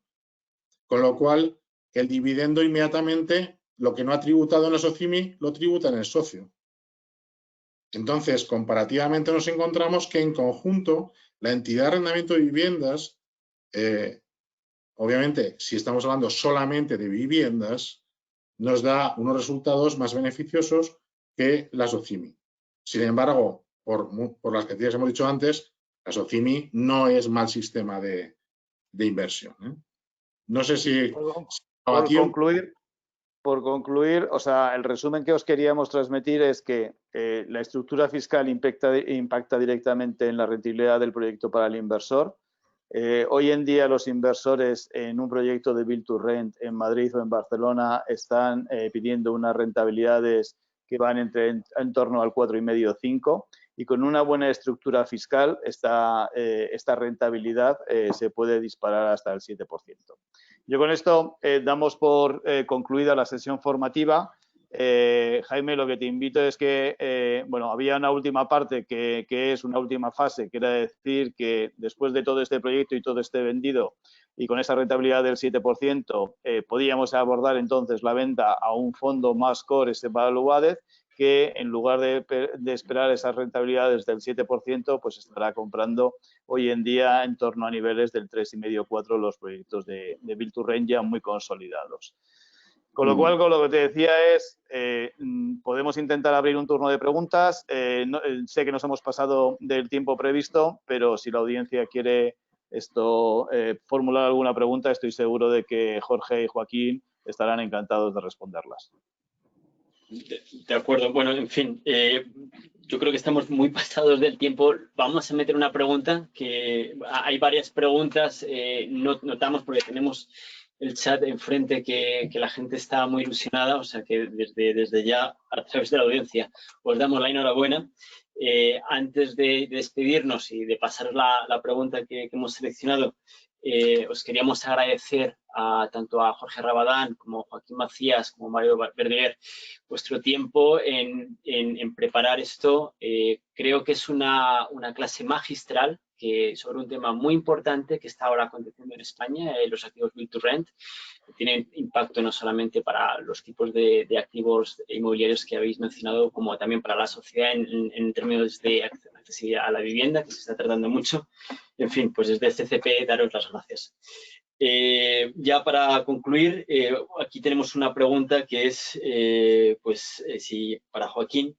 Con lo cual, el dividendo inmediatamente, lo que no ha tributado en la SOCIMI, lo tributa en el socio. Entonces, comparativamente nos encontramos que en conjunto la entidad de arrendamiento de viviendas, obviamente, si estamos hablando solamente de viviendas, nos da unos resultados más beneficiosos que la SOCIMI. Sin embargo, por las cantidades que hemos dicho antes, la SOCIMI no es mal sistema de inversión, ¿eh? No sé si... Por concluir, o sea, el resumen que os queríamos transmitir es que la estructura fiscal impacta directamente en la rentabilidad del proyecto para el inversor. Hoy en día los inversores en un proyecto de Build to Rent en Madrid o en Barcelona están pidiendo unas rentabilidades que van en torno al 4,5-5, y con una buena estructura fiscal esta rentabilidad se puede disparar hasta el 7%. Yo con esto damos por concluida la sesión formativa. Jaime, lo que te invito es que, bueno, había una última parte que es una última fase, que era decir que después de todo este proyecto y todo este vendido y con esa rentabilidad del 7%, podíamos abordar entonces la venta a un fondo más core evaluado, que en lugar de esperar esas rentabilidades del 7%, pues estará comprando hoy en día en torno a niveles del 3,5-4 los proyectos de Build to Rent ya muy consolidados. Con lo cual, con lo que te decía es, podemos intentar abrir un turno de preguntas. Sé que nos hemos pasado del tiempo previsto, pero si la audiencia quiere formular alguna pregunta, estoy seguro de que Jorge y Joaquín estarán encantados de responderlas. De acuerdo. Bueno, en fin, yo creo que estamos muy pasados del tiempo. Vamos a meter una pregunta, que hay varias preguntas. Notamos porque tenemos el chat enfrente que la gente está muy ilusionada, o sea que desde ya, a través de la audiencia, os damos la enhorabuena. Antes de despedirnos y de pasar la pregunta que hemos seleccionado, os queríamos agradecer tanto a Jorge Rabadán como Joaquín Macías como Mario Verdier vuestro tiempo en preparar esto. Creo que es una clase magistral sobre un tema muy importante que está ahora aconteciendo en España, los activos Build to Rent, que tienen impacto no solamente para los tipos de activos inmobiliarios que habéis mencionado, como también para la sociedad en términos de accesibilidad a la vivienda, que se está tratando mucho. En fin, pues desde CCP daros las gracias. Ya para concluir, aquí tenemos una pregunta que es, si para Joaquín,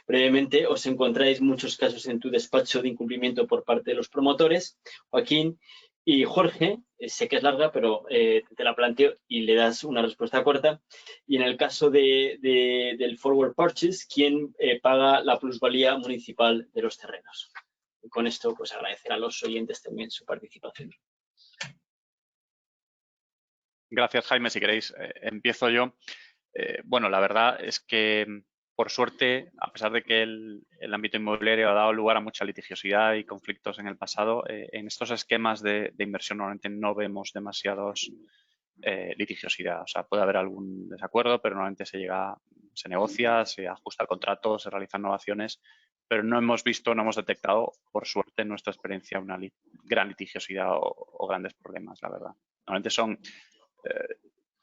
brevemente, ¿os encontráis muchos casos en tu despacho de incumplimiento por parte de los promotores? Joaquín, y Jorge, sé que es larga, pero te la planteo y le das una respuesta corta. Y en el caso del forward purchase, ¿quién paga la plusvalía municipal de los terrenos? Y con esto, pues agradecer a los oyentes también su participación. Gracias, Jaime. Si queréis, empiezo yo. Bueno, la verdad es que, por suerte, a pesar de que el ámbito inmobiliario ha dado lugar a mucha litigiosidad y conflictos en el pasado, en estos esquemas de inversión normalmente no vemos demasiados litigiosidad. O sea, puede haber algún desacuerdo, pero normalmente se negocia, se ajusta el contrato, se realizan innovaciones, pero no hemos detectado, por suerte, en nuestra experiencia, una gran litigiosidad o grandes problemas, la verdad. Normalmente son...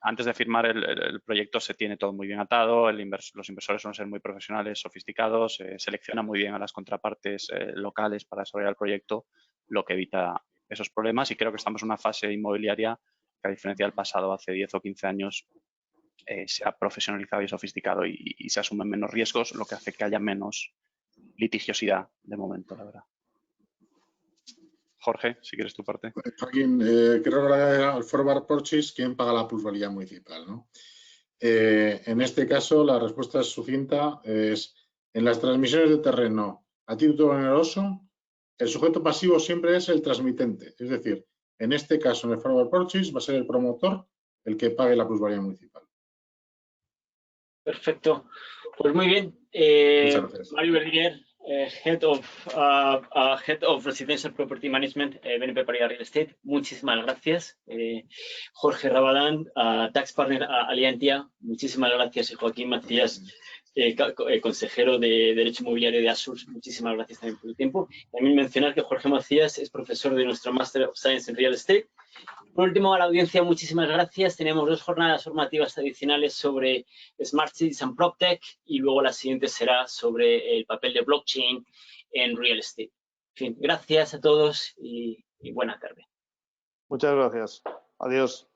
antes de firmar el proyecto se tiene todo muy bien atado, los inversores suelen ser muy profesionales, sofisticados, seleccionan muy bien a las contrapartes locales para desarrollar el proyecto, lo que evita esos problemas, y creo que estamos en una fase inmobiliaria que, a diferencia del pasado, hace 10 o 15 años, se ha profesionalizado y sofisticado y se asumen menos riesgos, lo que hace que haya menos litigiosidad de momento, la verdad. Jorge, si quieres tu parte. Joaquín, creo que al forward purchase, ¿quién paga la plusvalía municipal, ¿no? En este caso, la respuesta es sucinta. En las transmisiones de terreno a título oneroso, el sujeto pasivo siempre es el transmitente. Es decir, en este caso, en el forward purchase, va a ser el promotor el que pague la plusvalía municipal. Perfecto. Pues muy bien. Muchas gracias. Mario Verdier, Head of Residential Property Management, BNP Paribas Real Estate. Muchísimas gracias. Jorge Rabadán, Tax Partner Aliantia. Muchísimas gracias. Y Joaquín Macías, consejero de Derecho Inmobiliario de ASUS. Muchísimas gracias también por el tiempo. También mencionar que Jorge Macías es profesor de nuestro Master of Science en Real Estate. Por último, a la audiencia, muchísimas gracias. Tenemos 2 jornadas formativas adicionales sobre Smart Cities and PropTech y luego la siguiente será sobre el papel de blockchain en real estate. En fin, gracias a todos y buena tarde. Muchas gracias. Adiós.